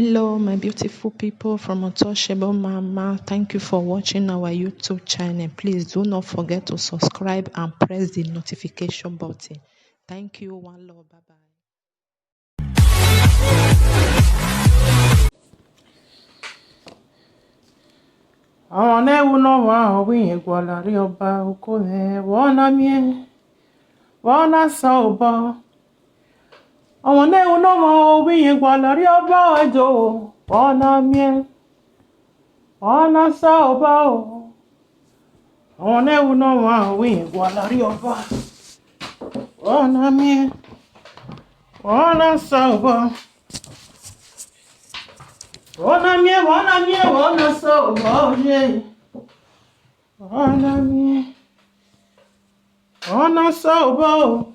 Hello, my beautiful people from Untouchable Mama. Thank you for watching our YouTube channel. Please do not forget to subscribe and press the notification button. Thank you. One love. Bye bye. Àwọn ẹ̀wù náà wà òwìyìn gwọ̀lárí ọba okòlè wọ́n náà mìí wọ́n náà sọ ọba. Àwọn ẹ̀wù náà wà òwìyìn gwọ̀lárí ọba ọjọ́ wọ́n náà mìí wọ́n náà sọ ọba o. Àwọn ẹ̀wù náà wà òwìyìn gwọ̀lárí ọba wọ́n náà mìí wọ́n náà sọ ọba. Ona mie, ona so boje. Ona mie, ona so bo.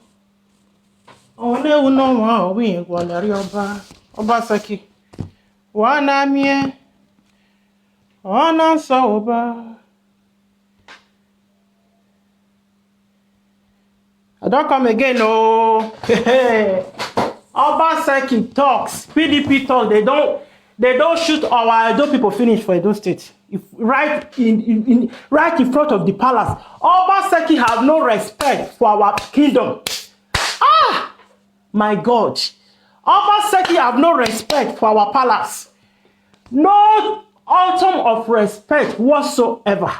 One uno wa obi gwalari ọba. Obaseki. Ona mie, ona so bo. I don't come again, oh. Obaseki talks. PDP talk. They don't shoot our Edo people finish for Edo State. Right in front of the palace. Obaseki have no respect for our kingdom. Ah! My God. Obaseki have no respect for our palace. No atom of respect whatsoever.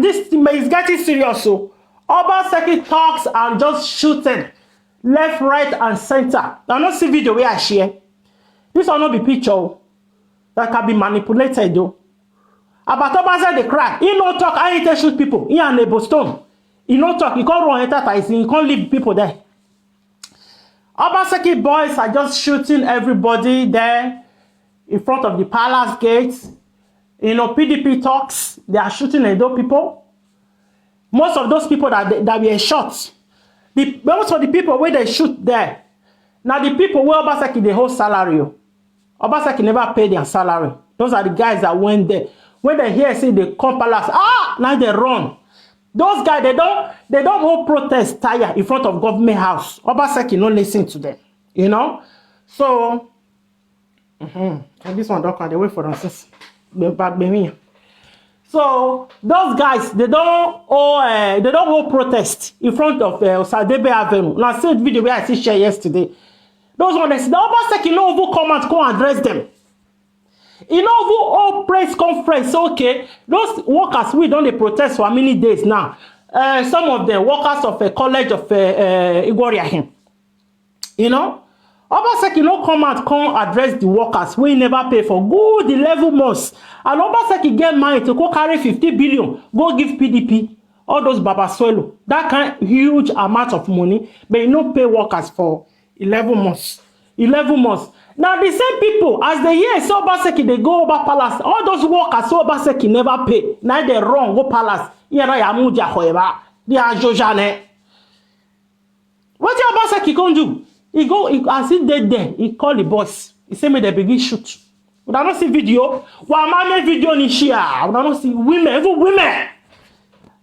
This thing is getting serious. So Obaseki talks and just shooting left, right, and center. I don't see video where I share. This will not be picture that can be manipulated though. About Obaseki they cry. He no talk, I ain't shoot people. He and Nebo Stone. He no talk, he can't run enterprising, he can't leave people there. Obaseki boys are just shooting everybody there in front of the palace gates. You know, PDP talks, they are shooting Edo people. Most of those people that were shot, most of the people where they shoot there, now the people where Obaseki they hold salary. Obaseki never paid their salary. Those are the guys that went there. When they hear say they come palace, now they run. Those guys they don't hold protest tire in front of government house. Obaseki no listen to them. You know? So and this one don't they wait for themselves. So those guys they don't hold protest in front of Osadebe Avenue. Now I see the video where I see share yesterday. Those ones, the Obaseki no even come and go address them. You know who all press conference, okay? Those workers, we don't protest for many days now. Some of the workers of a college of Igoriahim. You know? Obaseki no come and come address the workers. We never pay for good 11 months. And Obaseki get money to go carry 50 billion, go give PDP. All those babasuelo. That kind of huge amount of money, but you no pay workers for 11 months. 11 months. Now the same people, as they hear so Obaseki, they go over palace. All those workers, so Obaseki never pay. Now they run, go palace. They are Jojane. What the Obaseki can do? He go, as he dead there, he call the boss. He say, me they begin shoot. We don't see video. Why make video in Shia? We don't see women, even women.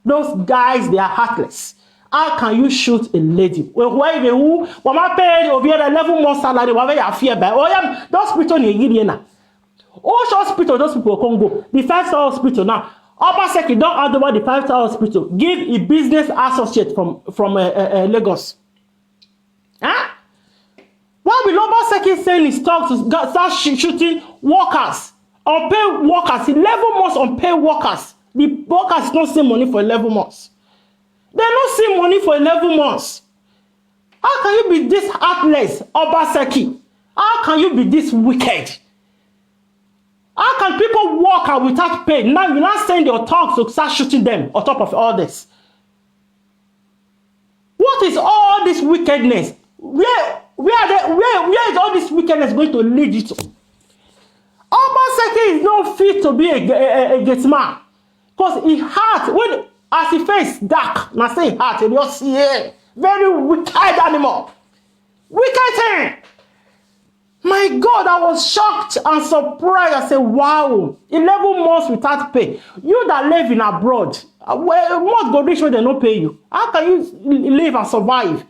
Those guys, they are heartless. How can you shoot a lady? Why they who? When I pay over 11 months salary, whatever you fear by. Oh yeah, those hospital in Nigeria. Oh, hospital, those people can go. The 5-star hospital now. Obaseki don't hand over the 5-star hospital. Give a business associate from Lagos. Huh? Why will Obaseki send his talk to start shooting workers? Unpaid workers, 11 months unpaid workers. The workers don't see money for 11 months. They don't see money for 11 months. How can you be this heartless, Obaseki? How can you be this wicked? How can people work out without pay? Now you not send your talks to start shooting them on top of all this. What is all this wickedness? Where is all this wickedness going to lead you to? Obaseki is not fit to be a gate man. Because his heart, when as he face dark, now say heart, and you see very wicked animal. Wicked thing. My God, I was shocked and surprised. I said, wow, 11 months without pay. You that live in abroad, what go rich when they don't pay you? How can you live and survive?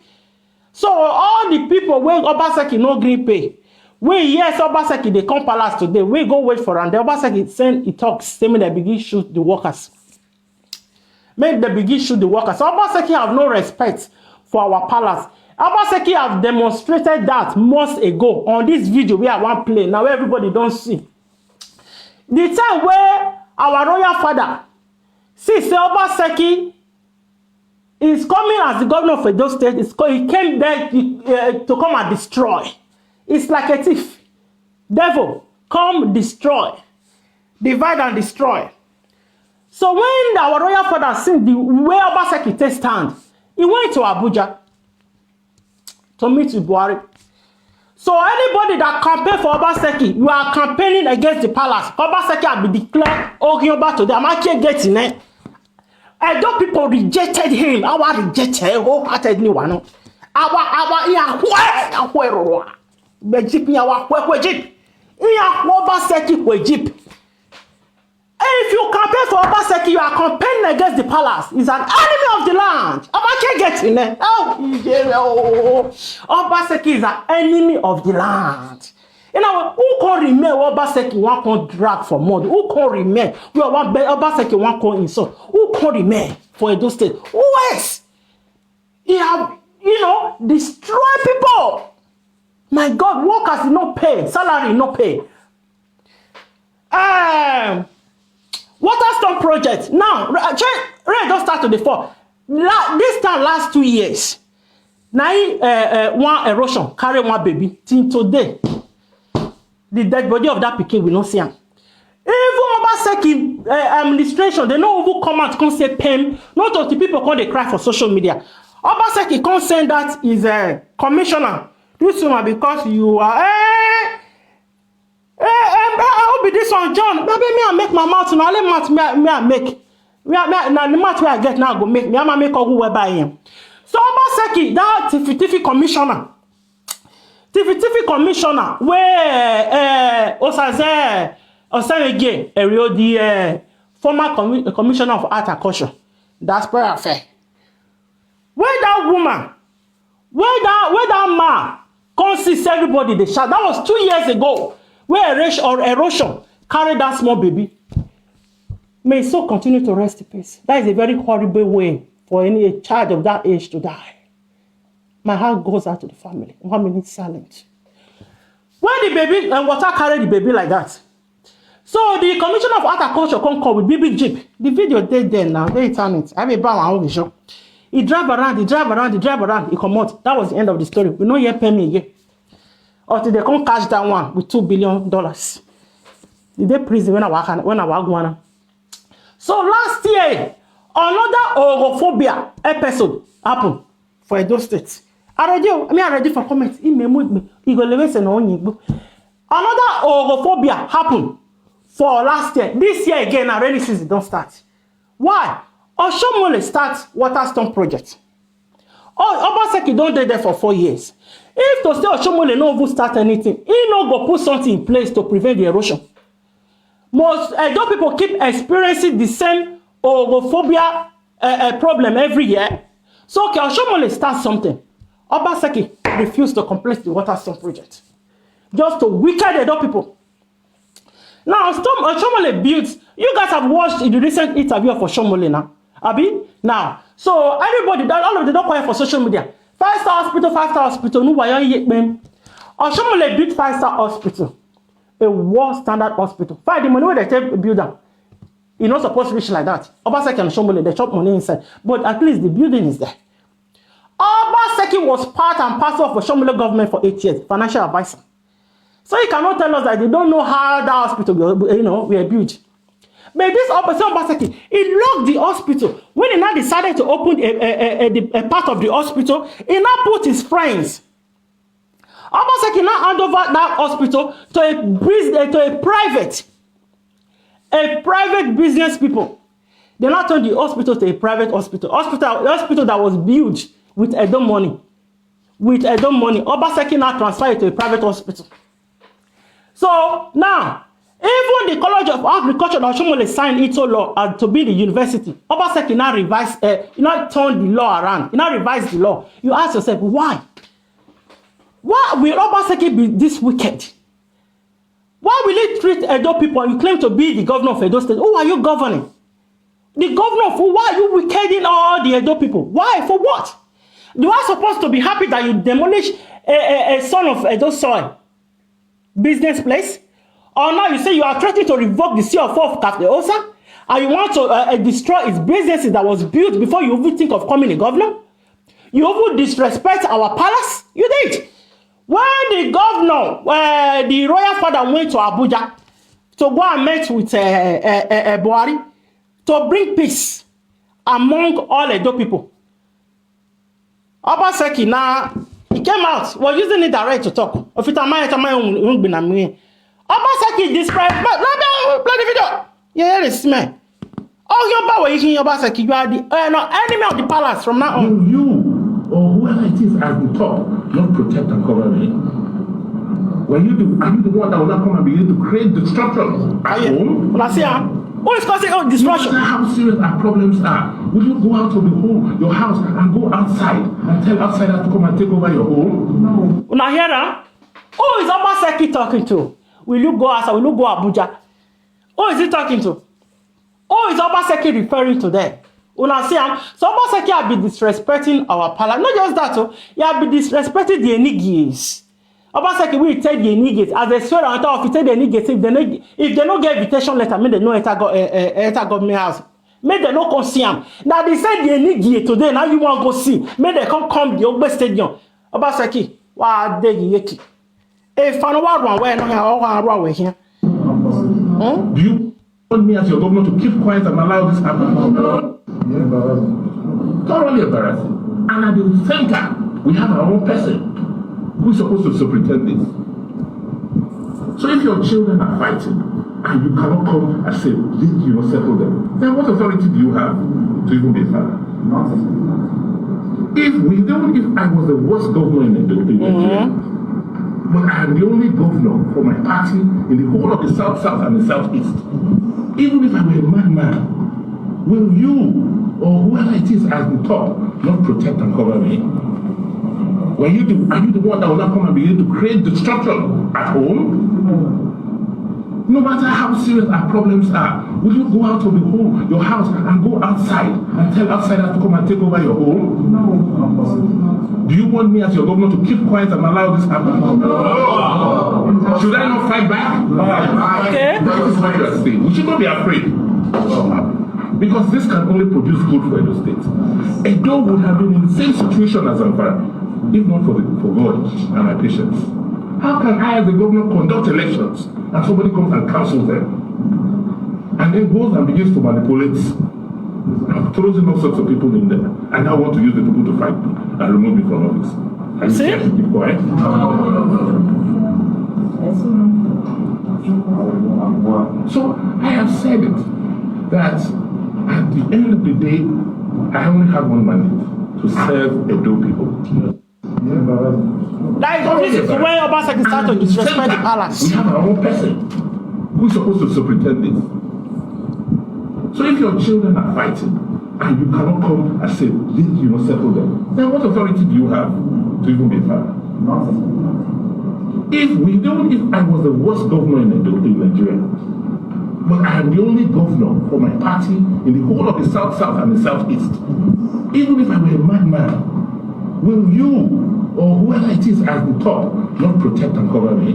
So all the people where Obaseki no green pay, We yes, Obaseki, they come palace today. We go wait for them. The Obaseki send he talks, saying they begin shoot the workers. Make the begin shoot the workers. So Obaseki have no respect for our palace. Obaseki have demonstrated that months ago on this video where I want play. Now everybody don't see. The time where our royal father see say Obaseki is coming as the governor of Edo State. He came there to come and destroy. It's like a thief. Devil, come destroy. Divide and destroy. So when our royal father seen the way Obaseki take stand, he went to Abuja to meet with Buhari. So anybody that campaign for Obaseki, you are campaigning against the palace. Obaseki will be declared Ogioba to them. I can't get in it. Edo people rejected him. Our rejected wholeheartedly one. Our Egypt, if you campaign for Obaseki, you are campaigning against the palace. He's an enemy of the land. Obaseki gets in there. Obaseki is an enemy of the land. You know, who can remain Obaseki one can drag for money? Who can remain? We are one Obaseki one can insult. Who can remain for Edo State? Who else? He have, destroy people. My God, workers is not paid, salary is not paid. Waterstone project. Now, rain just start to the fall. This time, last 2 years, now one erosion carry one baby. Till today, the dead body of that pikin will not see him. Even Obaseki administration, they know who come out, come say pen. Not all the people come they cry for social media. Obaseki can't send that is a commissioner. This woman because you are I will be this one, John. Maybe me I make my mouth now. Let mouth me I make. Now the mouth where I get now go make me. I make a go by him. So Obaseki that TFTV commissioner. TFTV commissioner where Osage Erio the former commissioner of art and culture. That's very fair. Where that woman, where that man consists everybody they shout. That was 2 years ago. Where erosion carried that small baby. May so continue to rest in peace. That is a very horrible way for any child of that age to die. My heart goes out to the family. 1 minute silent. When the baby and water carried the baby like that. So the commissioner of art and culture come call with baby jeep. The video they there now. They turn it. I have a bar on show. He drive around. He come out. That was the end of the story. We know yet pay me again. Until they come catch that one with $2 billion. Did they prison when I walk one? So last year, another orophobia episode happened for Edo State. I'm ready for comment. Another orophobia happened for last year. This year again, already since it don't start. Why? Oshomole starts Waterstone project. Obaseki don't do there for 4 years. If to say Oshomole no even start anything, he no go put something in place to prevent the erosion. Most Edo people keep experiencing the same orophobia problem every year. So okay, Oshomole start something. Obaseki refused to complete the Waterstone project. Just to weaken the Edo people. Now, Oshomole built, you guys have watched the recent interview of Oshomole now. Abi? Now, so everybody, all of them don't call for social media. 5-star hospital, no why you Oshomole built 5-star hospital. A world standard hospital. Find the money where they take build them. You're not supposed to reach like that. Obaseki and Oshomole, they chop money inside. But at least the building is there. Obaseki was part and parcel of Oshomole government for 8 years, financial advisor. So you cannot tell us that they don't know how that hospital, were built. But this Obaseki, he locked the hospital. When he now decided to open a part of the hospital, he now put his friends. Obaseki now hand over that hospital to a private business people. They now turned the hospital to a private hospital. Hospital that was built with Edo money. Obaseki now transferred it to a private hospital. So now, even the College of Agriculture that Oshomole signed into law to be the university, Obaseki now turned the law around. He now revised the law. You ask yourself, why? Why will Obaseki be this wicked? Why will he treat Edo people and you claim to be the governor of Edo State? Who are you governing? The governor of who? Why are you wickeding all the Edo people? Why? For what? You are supposed to be happy that you demolish a son of Edo soil business place? Or now you say you are threatening to revoke the CFO of Captain Osa? And you want to destroy his businesses that was built before you even think of becoming a governor? You even disrespect our palace? You did. When the governor, the royal father went to Abuja to go and meet with Buhari to bring peace among all Edo people, Obaseki now, he came out, was using it direct to talk. Obaseki described, play the video. Yeah, it's me. Oh, your power is in Obaseki. You are the enemy of the palace from now on. You or whoever it is at the top, not protect and cover me. When you do, are you the one that will not come and begin to create destruction at home? Well, I see, who is causing all destruction? No matter how serious our problems are, will you go out of the home, your house, and go outside and tell outsiders to come and take over your home? No. Now hear that? Who is Obaseki talking to? Will you go outside? Will you go Abuja? Who is he talking to? Who is Obaseki referring to there? Una see, so Obaseki have been disrespecting our palace. Not just that, he have been disrespecting the Enigis. Obaseki will tell the Enigis as they swear on top of the Enigis if they don't get invitation letter, make they no enter government house. Make they no come see him. Now they said the Enigis today. Now you want to go see? Make they come the Ogbe Stadium. Obaseki, wa dey yeki. If I know what one way, no here. Do you want me as your governor to keep quiet and allow this happen? Thoroughly embarrassing. And at the center, we have our own person who is supposed to superintend this. So if your children are fighting and you cannot come and say, you know, settle them, then what authority do you have to even be a father? If I was the worst governor in Nigeria, but I am the only governor for my party in the whole of the South and the Southeast. Even if I were a madman, will you or whoever it is at the top not protect and cover me? When you do, are you the one that will not come and begin to create destruction at home? No matter how serious our problems are, will you go out of the home, your house, and go outside and tell outsiders to come and take over your home? No. Do you want me as your governor to keep quiet and allow this happen? No. Should I not fight back? Okay. That is what you are saying. We should not be afraid. Because this can only produce good for Edo State. Edo would have been in the same situation as Zamfara, if not for God and my patience. How can I as the governor conduct elections and somebody comes and cancels them and then goes and begins to manipulate and throws in all sorts of people in there and now want to use the people to fight me and remove me from office? Are you scared to keep quiet? So I have said it that at the end of the day I only have one mandate: to serve Edo people. This is where Obaseki started to disrespect the palace. We have our own person who is supposed to superintend this. So if your children are fighting and you cannot come and say, you know, settle them, then what authority do you have to even be a father? If I was the worst governor in Nigeria, but I am the only governor for my party in the whole of the South and the Southeast, even if I were a madman, will you or whoever it is at the top not protect and cover me?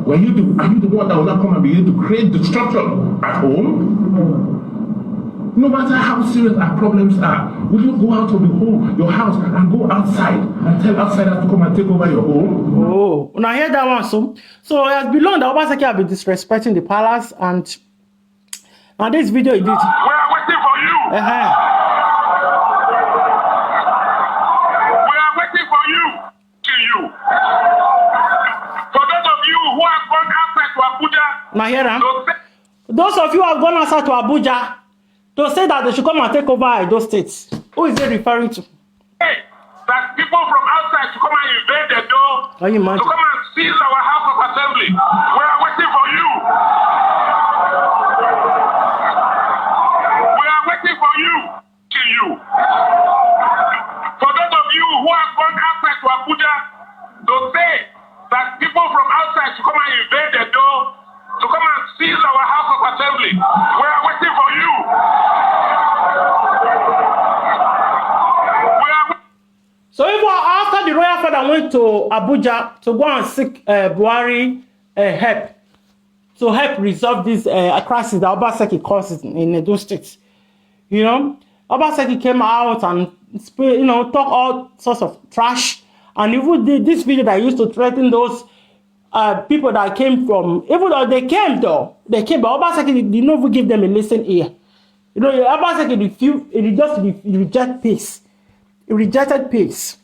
When you do, are you the one that will not come and begin to create destruction at home? No matter how serious our problems are, will you go out of the home, your house, and go outside and tell outsiders to come and take over your home? Oh, now hear that one, so it has been long that Obaseki have been disrespecting the palace, and now this video he did. We are waiting for you. We are waiting for you. To you. For those of you who have gone outside to Abuja. Now hear that. Those of you who have gone outside to Abuja to say that they should come and take over those states. Who is he referring to? Hey, that people from outside to come and invade the door. Can you imagine? To come and seize our house of assembly. We are waiting for you. We are waiting for you. To you. For those of you who have gone outside to Abuja invade the door to come and seize our House of Assembly. We are waiting for you. So even after the royal father went to Abuja to go and seek Buhari help to help resolve this crisis that Obaseki causes in Edo State, you know, Obaseki came out and talk all sorts of trash, and even did this video that used to threaten those people that came from, even though they came, but Obaseki did not even give them a listen ear. You know, Obaseki reject peace. He rejected peace.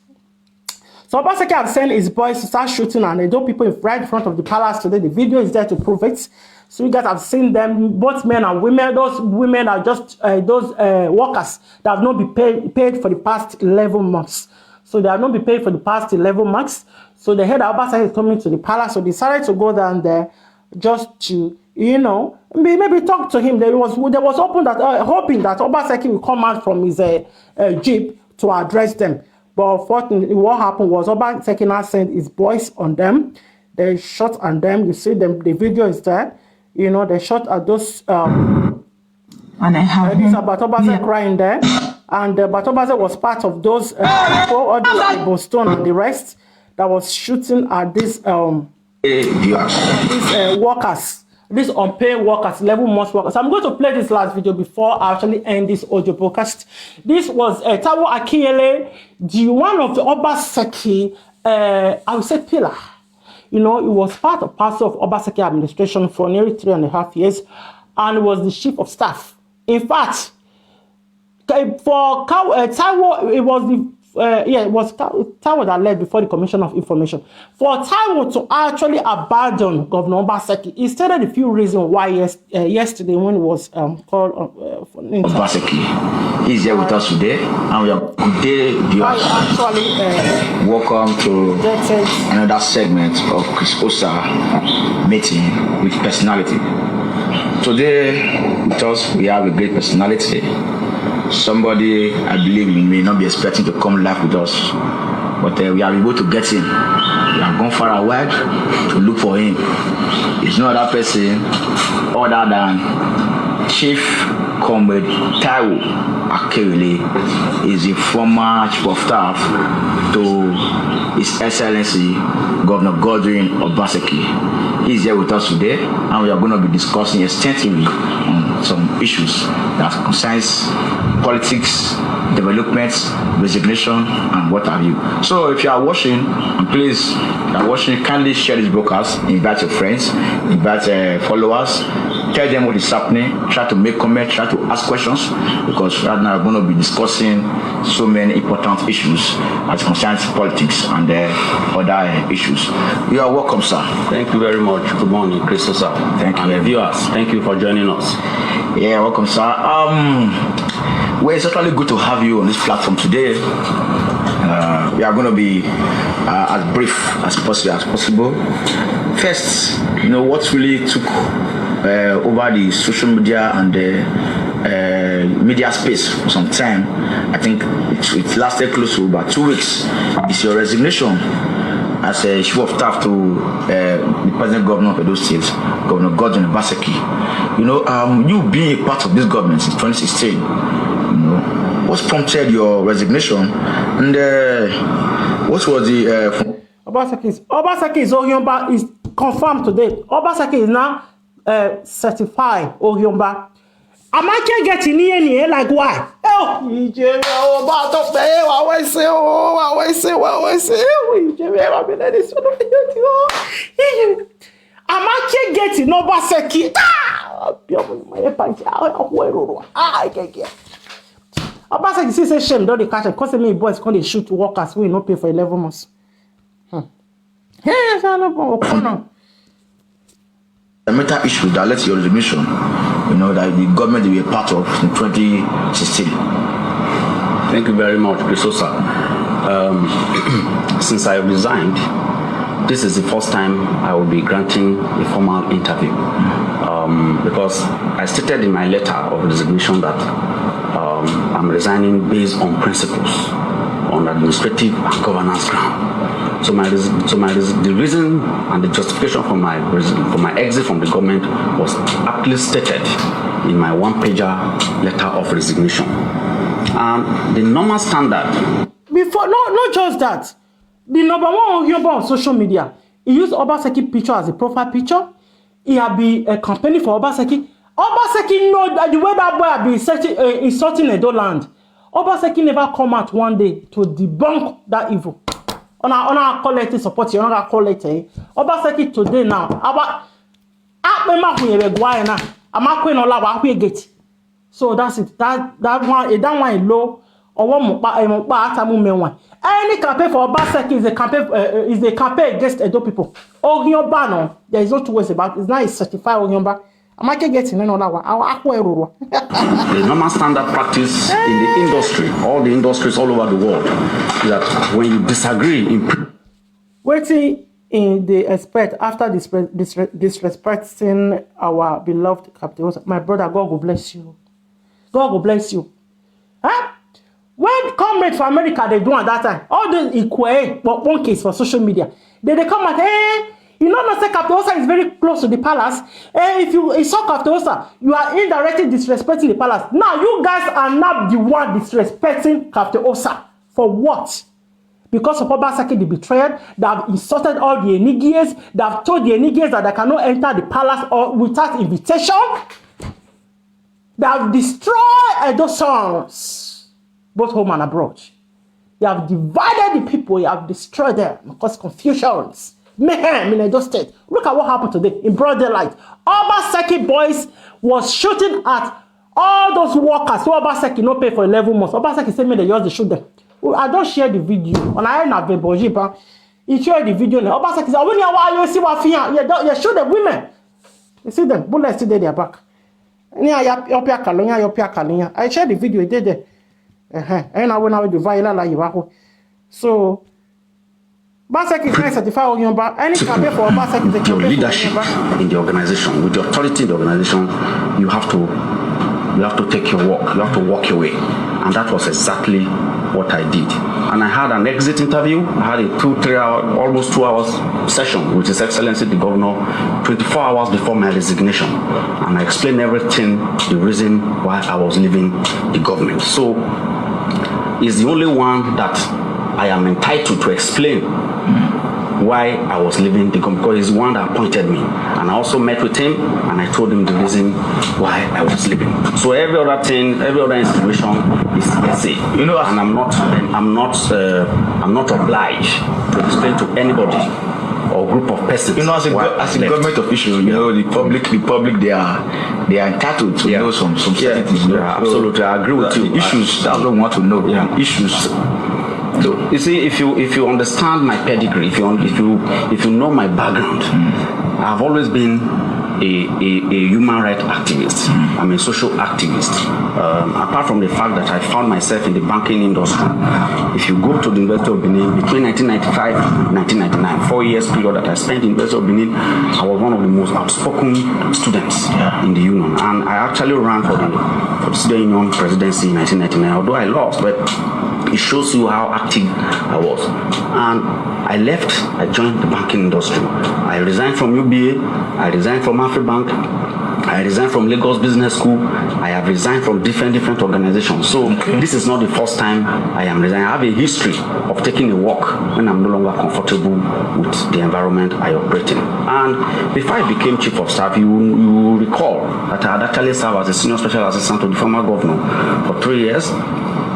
So Obaseki have sent his boys to start shooting, and they do people right in front of the palace today. The video is there to prove it. So you guys have seen them, both men and women. Those women are just those workers that have not been paid for the past 11 months. So they have not been paid for the past 11 months. So they heard that Obaseki is coming to the palace, so they decided to go down there just to, maybe talk to him. There was open that hoping that Obaseki will come out from his jeep to address them. But unfortunately, what happened was Obaseki now sent his boys on them. They shot on them. You see them. The video is there. They shot at those. And I have this about Obaseki crying there. And Obaseki was part of those people, all the Boston and the rest, that was shooting at these workers. These unpaid workers, 11 months workers. I'm going to play this last video before I actually end this audio broadcast. This was Taiwo Akinyele, the one of the Obaseki, I would say pillar. It was part of Obaseki administration for nearly 3.5 years, and was the chief of staff. In fact, for Taiwo, it was Taiwo that led before the Commission of Information. For Taiwo to actually abandon Governor Obaseki, he stated a few reasons why yesterday when he was called for an interview. Obaseki is here with us today, and we are good day, viewers. Welcome to another segment of Chris Osa meeting with personality. Today with us we have a great personality. Somebody I believe you may not be expecting to come live with us, but we are able to get him. We have gone far and wide to look for him. He's no other person other than Chief Comrade Taiwo Akinyele. Is a former chief of staff to His Excellency Governor Godwin Obaseki. He's here with us today, and we are going to be discussing extensively on some issues that concerns politics, developments, resignation, and what have you. So if you are watching, and please, if you are watching, kindly share this broadcast, invite your friends, invite followers, tell them what is happening, try to make comments, try to ask questions, because right now we're going to be discussing so many important issues as concerns politics and other issues. You are welcome, sir. Thank you very much. Good morning, Chris, sir. Thank you. And viewers, thank you for joining us. Yeah, welcome, sir. Well, it's actually good to have you on this platform today. We are going to be as brief as possible. First, what really took over the social media and the media space for some time. I think it lasted close to about 2 weeks. It's your resignation as a chief of staff to the present governor of Edo State, Governor Godwin Obaseki. You being a part of this government since 2016, what prompted your resignation, and what was the Obaseki is Ohyomba is confirmed today. Obaseki is now certified Ohyomba. Am I can't get in here like why? Am I can't get in Obaseki? I can't get. Obaseki say shame don't they catch because me boys can't they shoot workers we no pay for 11 months. Hey, the matter issue that led to your resignation, that the government will be a part of in 2016. Thank you very much, Chrisosa. Since I resigned, this is the first time I will be granting a formal interview. Because I stated in my letter of resignation that I'm resigning based on principles, on administrative and governance ground. The reason and the justification for my exit from the government was aptly stated in my one-pager letter of resignation. And the normal standard. Before, not just that. The number one on social media, he used Obaseki picture as a profile picture. He had been campaigning for Obaseki. Obaseki know that the way that boy had been insulting Edo land. Obaseki never come out one day to debunk that evil. On our collective support, on our collective. Obaseki today now. So that's it. That one low. Any campaign for Obaseki is a campaign against Edo people. Ogionba, no, there is no two ways about it. It's not a certified Ogionba. I'm not getting another one. The normal standard practice in the industry, all the industries all over the world, is that when you disagree waiting in the expect after disrespecting our beloved Captain, my brother, God will bless you. God will bless you. Huh? When comrades for America they do at that time, all those equate but one case for social media, they come at you know say Captain Osa is very close to the palace. If you saw Captain Osa, you are indirectly disrespecting the palace. Now you guys are not the one disrespecting Captain Osa. For what? Because of Obaseki the betrayed, they have insulted all the Enigies, they have told the Enigies that they cannot enter the palace or without invitation. They have destroyed Edo sons, both home and abroad. You have divided the people, you have destroyed them, caused confusions. Mayhem in Edo State. Look at what happened today in broad daylight. Obaseki boys was shooting at all those workers. So Obaseki no pay for 11 months. Obaseki said me they just shoot them. I don't share the video. On I na Beboji, but he shared the video. Obaseki said, "When you see what you shoot the women. You see them bullets still their back." I shared the video. It did there. And I went out with the violent like you. So. Obaseki is certified Ogionba. Any campaign for Obaseki is a your leadership in the organization, with the authority in the organization, you have to take your walk. You have to walk your way, and that was exactly what I did. And I had an exit interview. I had a 2-3 hour, almost 2 hours session with His Excellency the Governor, 24 hours before my resignation, and I explained everything, the reason why I was leaving the government. So, he's the only one that I am entitled to explain why I was leaving the government, because he's the one that appointed me. And I also met with him and I told him the reason why I was leaving. So every other thing, every other institution is essay. You know, and I'm not obliged to explain to anybody or group of persons. You know, as a government official, you know, the public they are entitled to know some certain things. Yeah, absolutely. I agree with you. Issues I don't want to know. Yeah. Issues. So you see, if you understand my pedigree, if you know my background, I've always been a human rights activist. I'm a social activist. Apart from the fact that I found myself in the banking industry, if you go to the University of Benin between 1995 and 1999, 4 years period that I spent in the University of Benin, I was one of the most outspoken students in the union, and I actually ran for the student union presidency in 1999. Although I lost, but it shows you how active I was. And I left, I joined the banking industry. I resigned from UBA, I resigned from AfriBank, I resigned from Lagos Business School, I have resigned from different organizations. So this is not the first time I am resigning. I have a history of taking a walk when I'm no longer comfortable with the environment I operate in. And before I became Chief of Staff, you will recall that I had actually served as a Senior Special Assistant to the former governor for 3 years.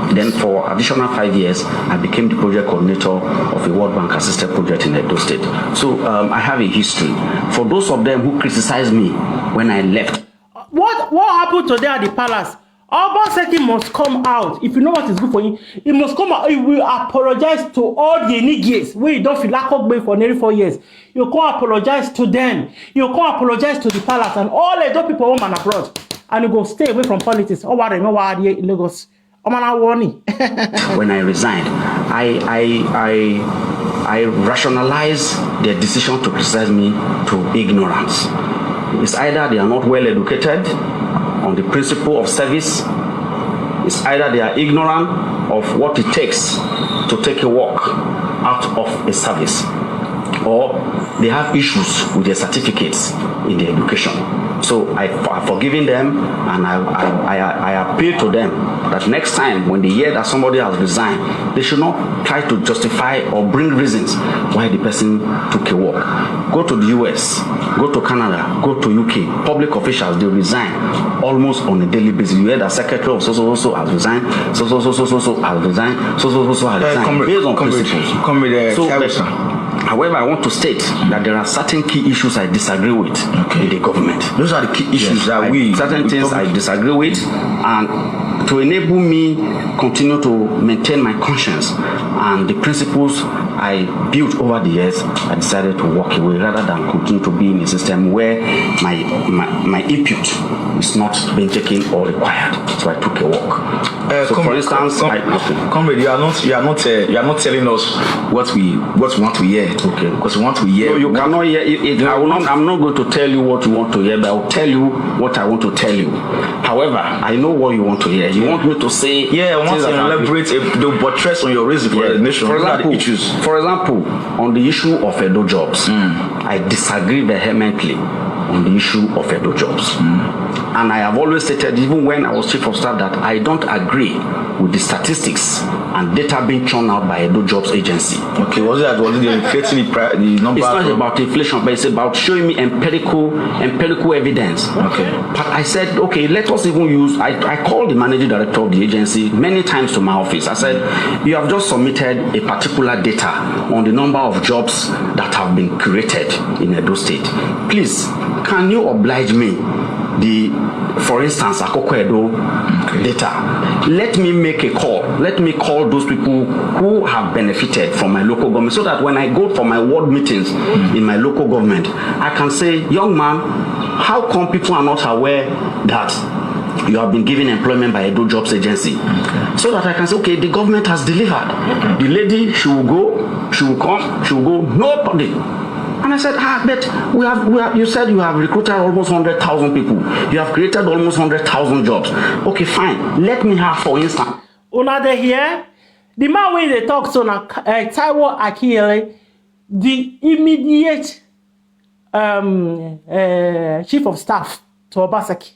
Then for additional 5 years, I became the project coordinator of a World Bank assisted project in Edo State. So I have a history. For those of them who criticized me when I left. What happened today at the palace? Obaseki must come out. If you know what is good for him, he must come out. He will apologize to all the Enigies where you don't feel like for nearly 4 years. You can't apologize to them. You can't apologize to the palace and all the Edo people home and abroad. And you go stay away from politics. Oh, what in Lagos. When I resigned, I rationalized their decision to criticize me to ignorance. It's either they are not well educated on the principle of service, it's either they are ignorant of what it takes to take a walk out out of a service, or they have issues with their certificates in their education. So I've forgiven them, and I appeal to them that next time when they hear that somebody has resigned, they should not try to justify or bring reasons why the person took a walk. Go to the US, go to Canada, go to UK, public officials, they resign almost on a daily basis. You hear that secretary of so has resigned, so has resigned, so has resigned, based on principles. However, I want to state that there are certain key issues I disagree with the government. Those are the key issues that certain things I disagree with, and to enable me continue to maintain my conscience and the principles I built over the years, I decided to walk away rather than continue to be in a system where my input is not being taken or required. So I took a walk. For instance, comrade, you are not telling us what we want to hear. Okay, because we want to hear. No, you cannot hear it. I'm not going to tell you what you want to hear, but I will tell you what I want to tell you. However, I know what you want to hear. You want me to say, I want to elaborate the buttress on your reason for the nation. For example, on the issue of Edo jobs, I disagree vehemently on the issue of Edo jobs. And I have always stated, even when I was chief of staff, that I don't agree with the statistics and data being churned out by Edo Jobs Agency. Okay, was it inflating the number? It's not about inflation, but it's about showing me empirical evidence. Okay. But I said, okay, let us even use, I called the managing director of the agency many times to my office. I said, you have just submitted a particular data on the number of jobs that have been created in Edo State. Please, can you oblige me? For instance, Akoko Edo data. Let me make a call. Let me call those people who have benefited from my local government, so that when I go for my ward meetings in my local government, I can say, young man, how come people are not aware that you have been given employment by Edo Jobs Agency? So that I can say, okay, the government has delivered. The lady, she will go, she will come, she will go, nobody. And I said, but we have. You said you have recruited almost 100,000 people. You have created almost 100,000 jobs. Okay, fine. Let me have, for instance. Una dey hear? The man when they talk to Taiwo Akinyele, the immediate chief of staff to Obaseki.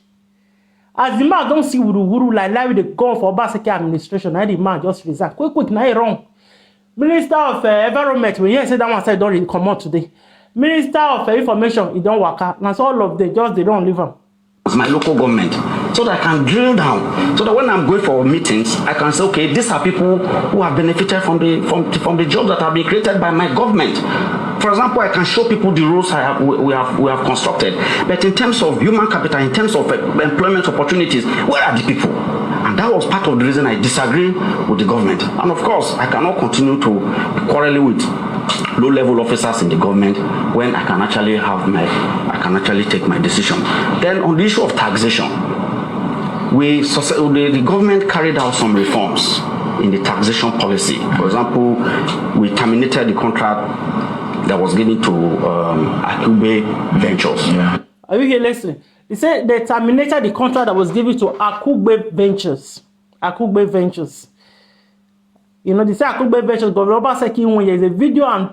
As the man don't see wuru like with the gun for Obaseki administration, and the man just resign. Quick, now he wrong. Minister of Environment, when he said that one said don't really come out today. Minister of Information, he don't work out. And so all of them, they don't leave him. It's my local government, so that I can drill down, so that when I'm going for meetings, I can say, okay, these are people who have benefited from the jobs that have been created by my government. For example, I can show people the roles we have constructed. But in terms of human capital, in terms of employment opportunities, where are the people? And that was part of the reason I disagree with the government. And of course, I cannot continue to quarrel with low-level officers in the government when I can actually take my decision. Then on the issue of taxation, the government carried out some reforms in the taxation policy. For example, we terminated the contract that was given to Akube Ventures. Yeah. Are you here listening? They said they terminated the contract that was given to Akube Ventures. Akube Ventures. You know, they say Akube Ventures, but Obaseki when there's a video and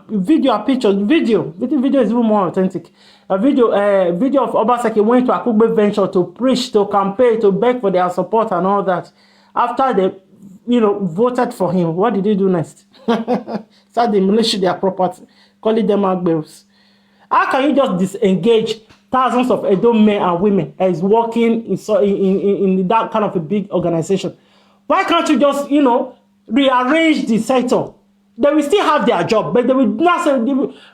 picture. Video is even more authentic. A video of Obaseki went to Akube Ventures to preach, to campaign, to beg for their support and all that. After they, voted for him, what did he do next? Start demolishing their property, calling them outbills. How can you just disengage thousands of Edo men and women as working in that kind of a big organization? Why can't you just, rearrange the sector? They will still have their job, but they will not say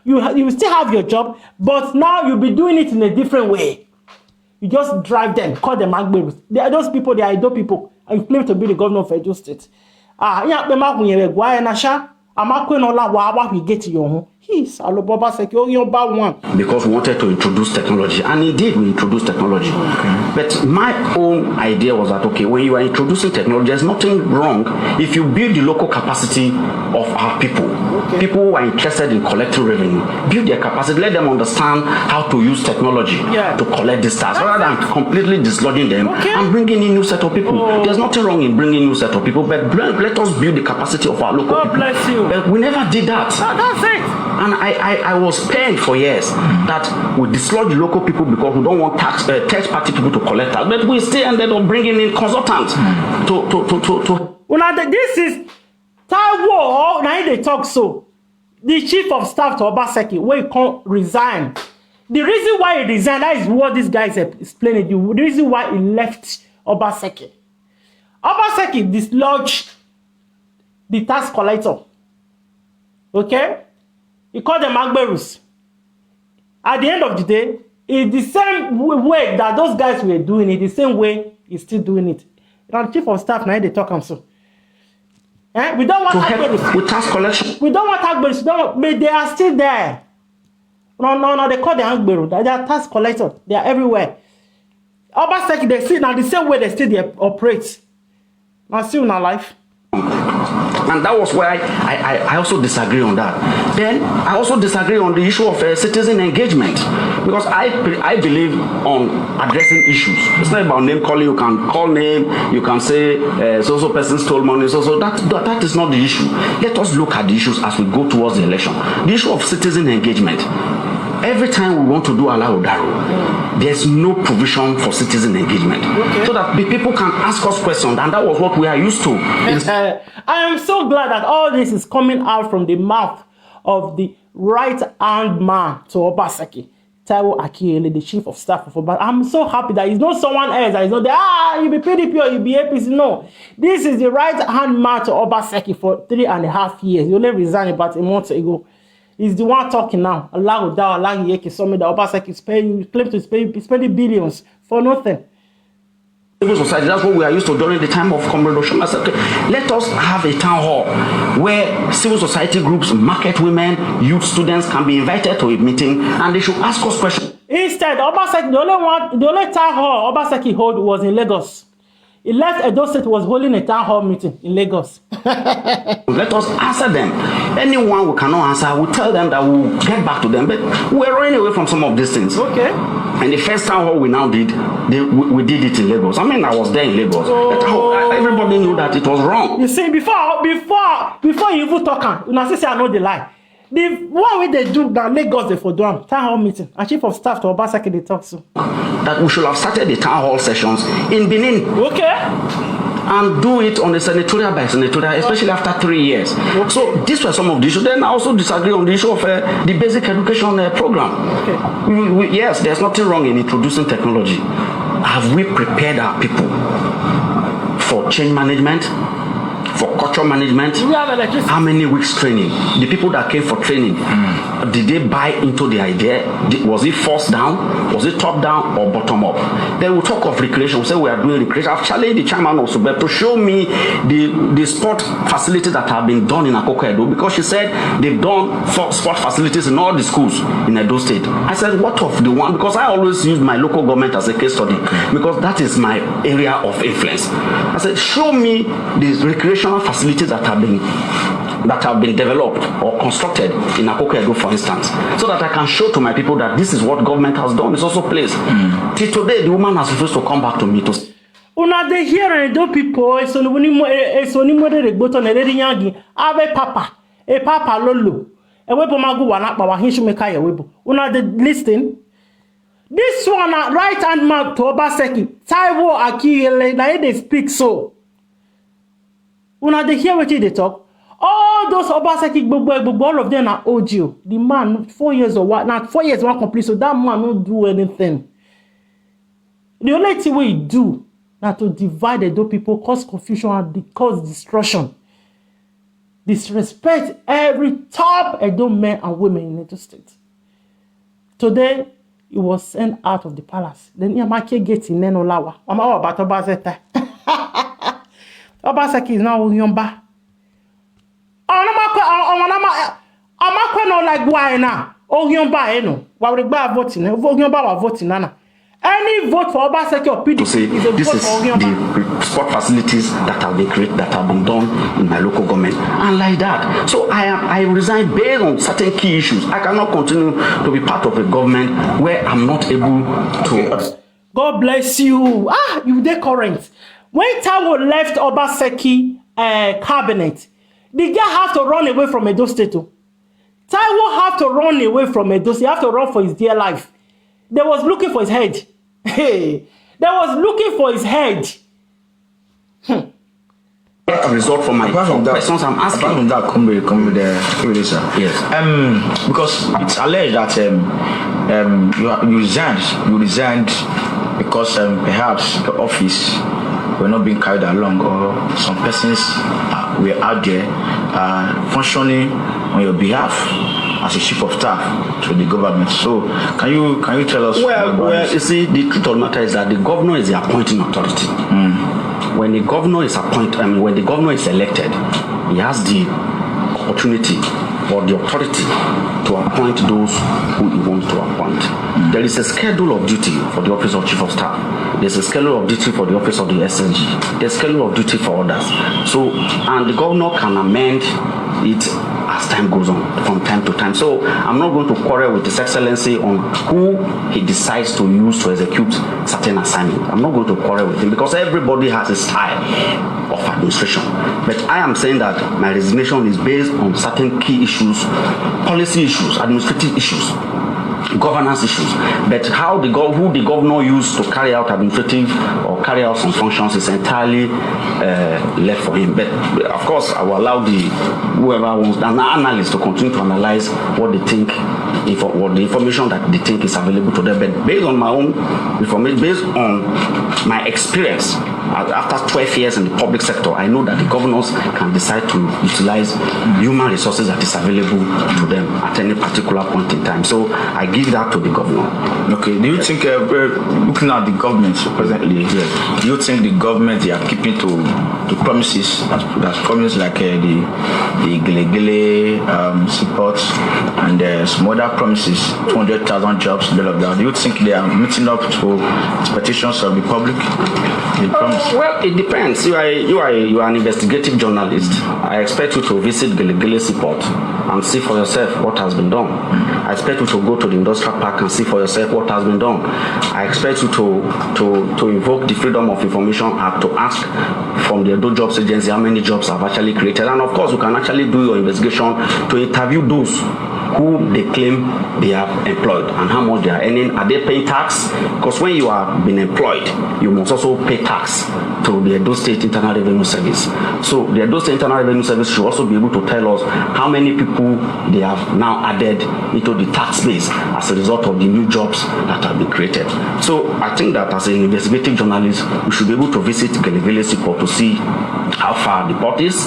you will still have your job, but now you'll be doing it in a different way. You just drive them, call them Agberos. They are those people, they are Edo people, and claim to be the governor of Edo State. He's Obaseki, Oyomba one. Because we wanted to introduce technology, and indeed we introduced technology. But my own idea was that, okay, when you are introducing technology, there's nothing wrong if you build the local capacity of our people. People who are interested in collecting revenue, build their capacity, let them understand how to use technology to collect this tax, rather than completely dislodging them and bringing in new set of people. There's nothing wrong in bringing new set of people, but let us build the capacity of our local people. Bless you. But we never did that. That's it. And I was pained for years that we dislodge local people because we don't want third-party people to collect tax. But we still ended up bringing in consultants to. Well, this is Taiwo. Now they talk so. The chief of staff to Obaseki, where he can't resign. The reason why he resigned, that is what this guy is explaining to you. The reason why he left Obaseki. Obaseki dislodged the tax collector. Okay? He called them Agberus. At the end of the day, it's the same way that those guys were doing it, the same way he's still doing it. And chief of staff, now they talk him so. We don't want Agberus. With tax collection. We don't want Agberus. But they are still there. No, they call them Agberu. They are tax collectors. They are everywhere. Obaseki, they see now the same way they still operate. Now still in our life. And that was why I also disagree on that. Then I also disagree on the issue of citizen engagement, because I believe on addressing issues. It's not about name calling. You can call name, you can say so person stole money. So that is not the issue. Let us look at the issues as we go towards the election. The issue of citizen engagement. Every time we want to do Ala Odaro, there's no provision for citizen engagement. So that the people can ask us questions, and that was what we are used to. I am so glad that all this is coming out from the mouth of the right-hand man to Obaseki, Taiwo Akinyele, the chief of staff of Obaseki. I'm so happy that it's not someone else that is not there. You be PDP or you be APC. No, this is the right-hand man to Obaseki for 3.5 years. He only resigned about a month ago. He's the one talking now. Allah Yeki Summit, the Obaseki is paying, claim to spending billions for nothing. Civil society, that's what we are used to during the time of Comrade Oshoma. Let us have a town hall where civil society groups, market women, youth students can be invited to a meeting, and they should ask us questions. Instead, Obaseki, the only town hall Obaseki held was in Lagos. He left Edo State, was holding a town hall meeting in Lagos. Let us answer them. Anyone we cannot answer, we tell them that we'll get back to them. But we're running away from some of these things. Okay. And the first town hall we now did, we did it in Lagos. I mean, I was there in Lagos. Everybody knew that it was wrong. You see, before you even talk, you say I know the lie. The one way they do that Lagos they for do town hall meeting, and chief of staff to Obaseki they talk so. That we should have started the town hall sessions in Benin. Okay. And do it on a senatorial by senatorial, especially after 3 years. Okay. So these were some of the issues. Then I also disagree on the issue of the basic education program. Okay. Yes, there's nothing wrong in introducing technology. Have we prepared our people for change management? For culture management? How many weeks training? The people that came for training, did they buy into the idea? Was it forced down? Was it top down or bottom up? Then we'll talk of recreation. We say we are doing recreation. I've challenged the chairman also, but to show me the sport facilities that have been done in Akoko Edo, because she said they've done sport facilities in all the schools in Edo State. I said, what of the one? Because I always use my local government as a case study, because that is my area of influence. I said, show me the recreation facilities that have been developed or constructed in Akoko Edo, for instance, so that I can show to my people that this is what government has done. It's also placed. Till today, the woman has refused to come back to me to say. Una de here Edo people, it's only more the button and yangi. Ave papa, a papa lolo. A weapon magu wana pa wahishu mekaya webo. Una de listing. This one right hand man to Obaseki, Taiwo Akinyele, na they speak so. Una they hear what they talk. All those Obaseki, all of them are audio. The man, 4 years or what? Now 4 years one complete, so that man don't do anything. The only thing we do now to divide the people, cause confusion and cause destruction. Disrespect every top Edo men and women in Edo State. Today, he was sent out of the palace. Then Yamake gets in Nenolawa. I'm all about Obaseki. Obaseki is now Yomba. governor like why now? Oh, you buy no. Why we buy voting? You buy voting nana. Any vote for Obaseki or PDP say is a this vote is for the sport facilities that have been created, that have been done in my local government, and like that. So I resign based on certain key issues. I cannot continue to be part of a government where I'm not able to. God bless you. You dey current. When Taiwo left Obaseki cabinet, the guy have to run away from Edo State. Taiwo have to run away from Edo State. He have to run for his dear life. They was looking for his head. Hey, they was looking for his head. Get a result from my questions I'm asking. Apart from that, come with this, sir. Yes. Because it's alleged that you resigned because perhaps the office were not being carried along, or some persons were out there functioning on your behalf as a chief of staff to the government. So can you tell us? Well, you see, the truth of the matter is that the governor is the appointing authority. When the governor is when the governor is elected, he has the opportunity or the authority to appoint those who he wants to appoint. There is a schedule of duty for the office of chief of staff. There's a schedule of duty for the office of the SNG. There's a schedule of duty for others. So, and the governor can amend it as time goes on, from time to time. So I'm not going to quarrel with His Excellency on who he decides to use to execute certain assignments. I'm not going to quarrel with him because everybody has a style of administration. But I am saying that my resignation is based on certain key issues, policy issues, administrative issues, governance issues. But how who the governor used to carry out administrative or carry out some functions is entirely left for him. But of course, I will allow whoever wants an analyst to continue to analyze what they think, what the information that they think is available to them. But based on my own information, based on my experience after 12 years in the public sector, I know that the governors can decide to utilize human resources that is available to them at any particular point in time. So I give that to the governor. Okay. Do you think, looking at the government presently, do you think the government they are keeping to promises that's promised, like the Gele support and some other promises, 200,000 jobs, blah blah blah? Do you think they are meeting up to expectations of the public? Well, it depends. You are an investigative journalist. I expect you to visit Gele support and see for yourself what has been done. I expect you to go to the industrial park and see for yourself what has been done. I expect you to invoke the Freedom of Information Act to ask from the Edo Jobs Agency how many jobs have actually created. And of course, you can actually do your investigation to interview those who they claim they have employed and how much they are earning. Are they paying tax? Because when you are being employed, you must also pay tax to the Edo State Internal Revenue Service. So the Edo State Internal Revenue Service should also be able to tell us how many people they have now added into the tax base as a result of the new jobs that have been created. So I think that as an investigative journalist, we should be able to visit Gele Support to see how far the port is,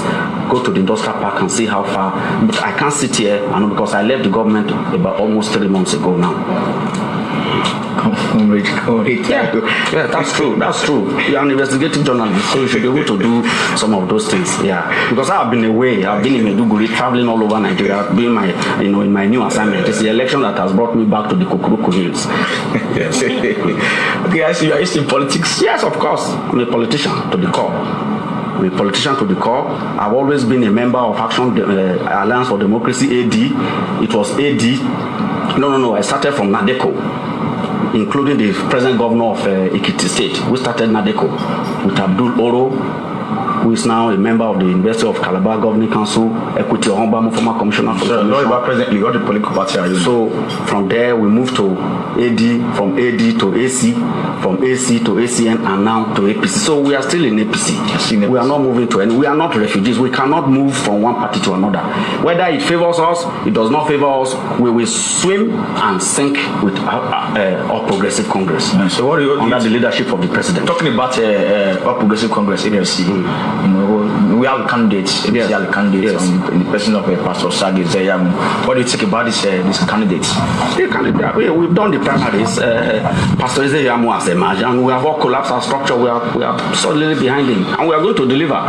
go to the industrial park and see how far. But I can't sit here, and because I left the government about almost 3 months ago now. Yeah, that's true. That's true. You're an investigative journalist, so you should be able to do some of those things. Yeah, because I've been away. I've been in Maiduguri, traveling all over Nigeria, doing my, in my new assignment. It's the election that has brought me back to the Kukuruku Hills. Yes. Okay, I see you are in politics. Yes, of course. I'm a politician to the core. I'm a politician to the core. I've always been a member of Action Alliance for Democracy, AD. It was AD. No. I started from NADECO, including the present governor of Ekiti State. We started NADECO with Abdul Oro, who is now a member of the University of Calabar Governing Council, Equity Ohombamu, former commissioner for information. Presently, what the political party are you? So from there we moved to AD, from AD to AC, from AC to ACN, and now to APC. So we are still in APC. We are not moving to any. We are not refugees. We cannot move from one party to another. Whether it favors us, it does not favor us. We will swim and sink with our Progressive Congress. So what under the leadership of the president. Talking about All Progressive Congress, AFC. we have candidates. Yes. We have candidates Yes. in the person of Pastor Sagi Zeyamu. What do you think about these candidates? We've done the primaries. Pastor Zeyamu has emerged, and we have all collapsed our structure. We are solidly behind him, and we are going to deliver.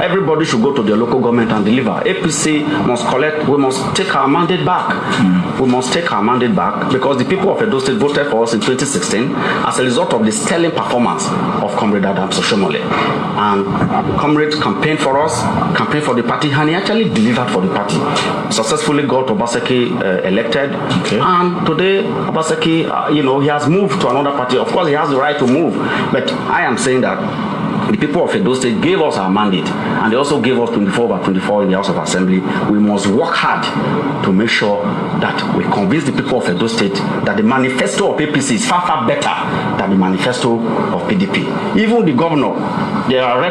Everybody should go to their local government and deliver. APC must collect. We must take our mandate back. We must take our mandate back because the people of Edo State voted for us in 2016 as a result of the sterling performance of Comrade Adams Oshomole. And Comrade campaigned for us, campaigned for the party, and he actually delivered for the party. Successfully got Obaseki elected. Okay. And today, Obaseki, he has moved to another party. Of course, he has the right to move. But I am saying that the people of Edo State gave us our mandate, and they also gave us 24/24 in the House of Assembly. We must work hard to make sure that we convince the people of Edo State that the manifesto of APC is far, far better than the manifesto of PDP. Even the governor, there are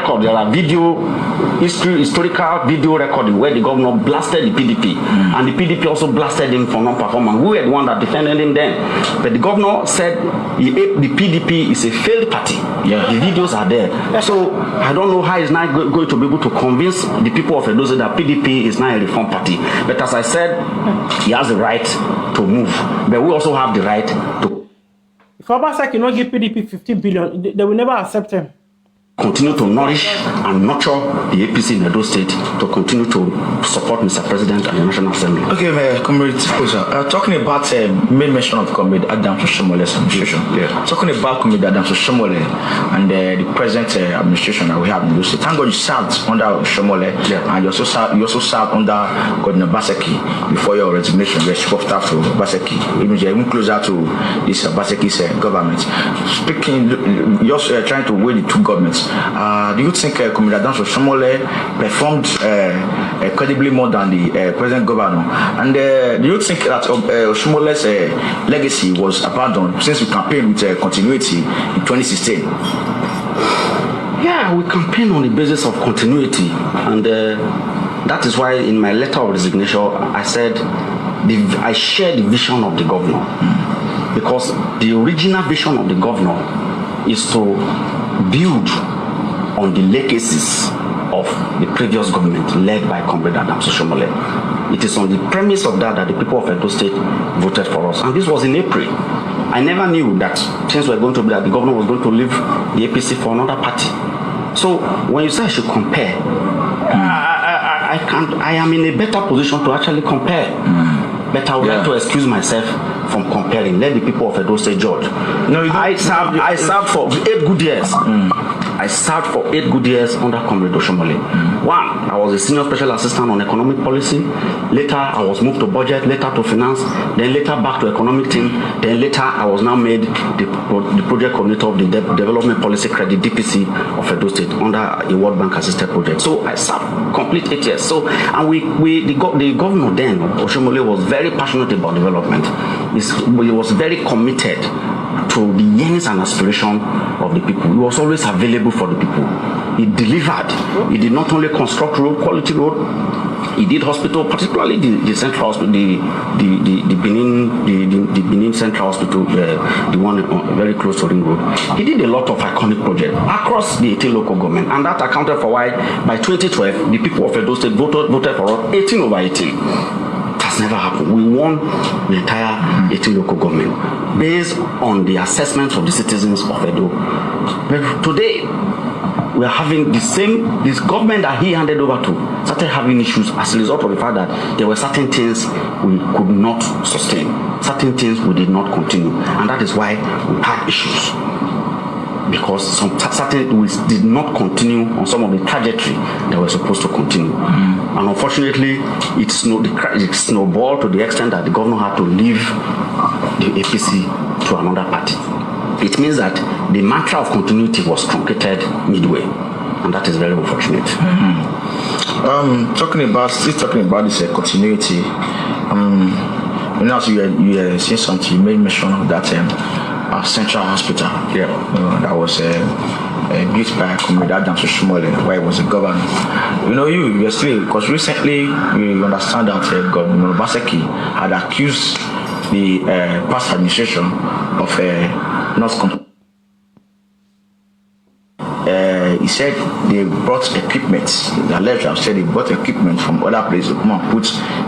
historical video recording where the governor blasted the PDP, and the PDP also blasted him for non-performance. We were the one that defended him then. But the governor said the PDP is a failed party. Yeah. The videos are there. So I don't know how he's not going to be able to convince the people of Edo State that PDP is not a reform party. But as I said, he has the right to move. But we also have the right to. If Obaseki not give PDP 15 billion, they will never accept him. Continue to nourish and nurture the APC in Edo State to continue to support Mr. President and the National Assembly. Okay, Comrade talking about main mention of Comrade Adams Oshomole's administration. Yeah. Talking about Comrade Adams Oshomole and the present administration that we have in Edo State. Thank God you served under Oshomole, and you also served under Godwin Obaseki before your resignation. You were staff to Obaseki. Even closer to this Obaseki's government. Speaking, you're trying to weigh the two governments. Do you think Comrade Adams Oshomole performed credibly more than the present governor? And do you think that Oshomole's legacy was abandoned since we campaigned with continuity in 2016? Yeah, we campaign on the basis of continuity, and that is why in my letter of resignation I said I share the vision of the governor, because the original vision of the governor is to build on the legacies of the previous government led by Comrade Adams Oshomole. It is on the premise of that the people of Edo State voted for us, and this was in April. I never knew that things were going to be that the governor was going to leave the APC for another party. So when you say I should compare, I can't. I am in a better position to actually compare. But I would like to excuse myself from comparing. Let the people of Edo State judge. No, I served for 8 good years. I served for 8 good years under Comrade Oshomole. One, I was a senior special assistant on economic policy. Later, I was moved to budget, later to finance, then later back to economic team. Then later, I was now made the project coordinator of the Development Policy Credit DPC of Edo State under a World Bank assisted project. So I served complete 8 years. So, and the governor then, Oshomole, was very passionate about development. He was very committed to the yearnings and aspiration of the people. He was always available for the people. He delivered. He did not only construct road, quality road, he did hospital, particularly the central hospital, the Benin Central Hospital, the one very close to Ring Road. He did a lot of iconic projects across the 18 local government, and that accounted for why by 2012 the people of Edo State voted for us 18/18. Has never happened. We won the entire 18 local government based on the assessments of the citizens of Edo. But today, we are having this government that he handed over to started having issues as a result of the fact that there were certain things we could not sustain, certain things we did not continue, and that is why we had issues. Because some certain we did not continue on some of the trajectory that were supposed to continue. And unfortunately, it snowballed to the extent that the governor had to leave the APC to another party. It means that the mantra of continuity was truncated midway, and that is very unfortunate. Talking about this continuity, as you saying something, you made mention of that Central Hospital. That was built by Comrade Adams Oshomole while he was a governor. You still, because recently we understand that Godwin Obaseki had accused the past administration of not he said they brought equipment. The alleged have said they brought equipment from other places to come and put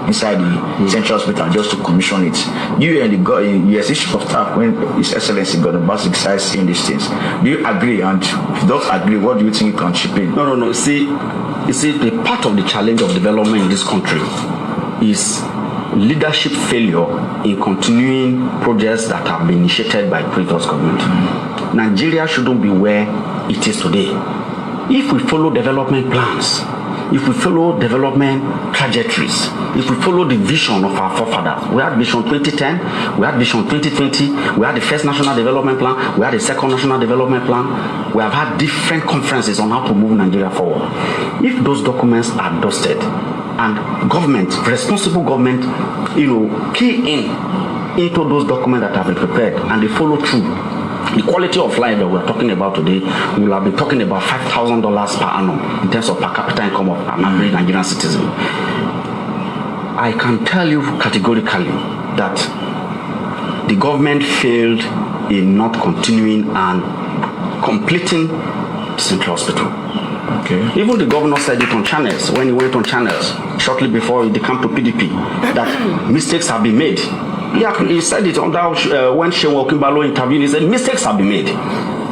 inside the central hospital just to commission it. You and the chief of staff, when His Excellency Godwin started saying these things, do you agree? And if you don't agree, what do you think you can chip in? No. You see, the part of the challenge of development in this country is leadership failure in continuing projects that have been initiated by previous government. Nigeria shouldn't be where it is today. If we follow development plans, if we follow development trajectories, if we follow the vision of our forefathers, we had Vision 2010, we had Vision 2020, we had the first National Development Plan, we had the second National Development Plan, we have had different conferences on how to move Nigeria forward. If those documents are dusted, and government, responsible government, key into those documents that have been prepared and they follow through, the quality of life that we're talking about today, we'll have been talking about $5,000 per annum in terms of per capita income of an average Nigerian citizen. I can tell you categorically that the government failed in not continuing and completing the central hospital. Okay. Even the governor said it on channels, when he went on channels shortly before he came to PDP, that mistakes have been made. He said it on that when Shewa Okimbalo interviewed, he said mistakes have been made.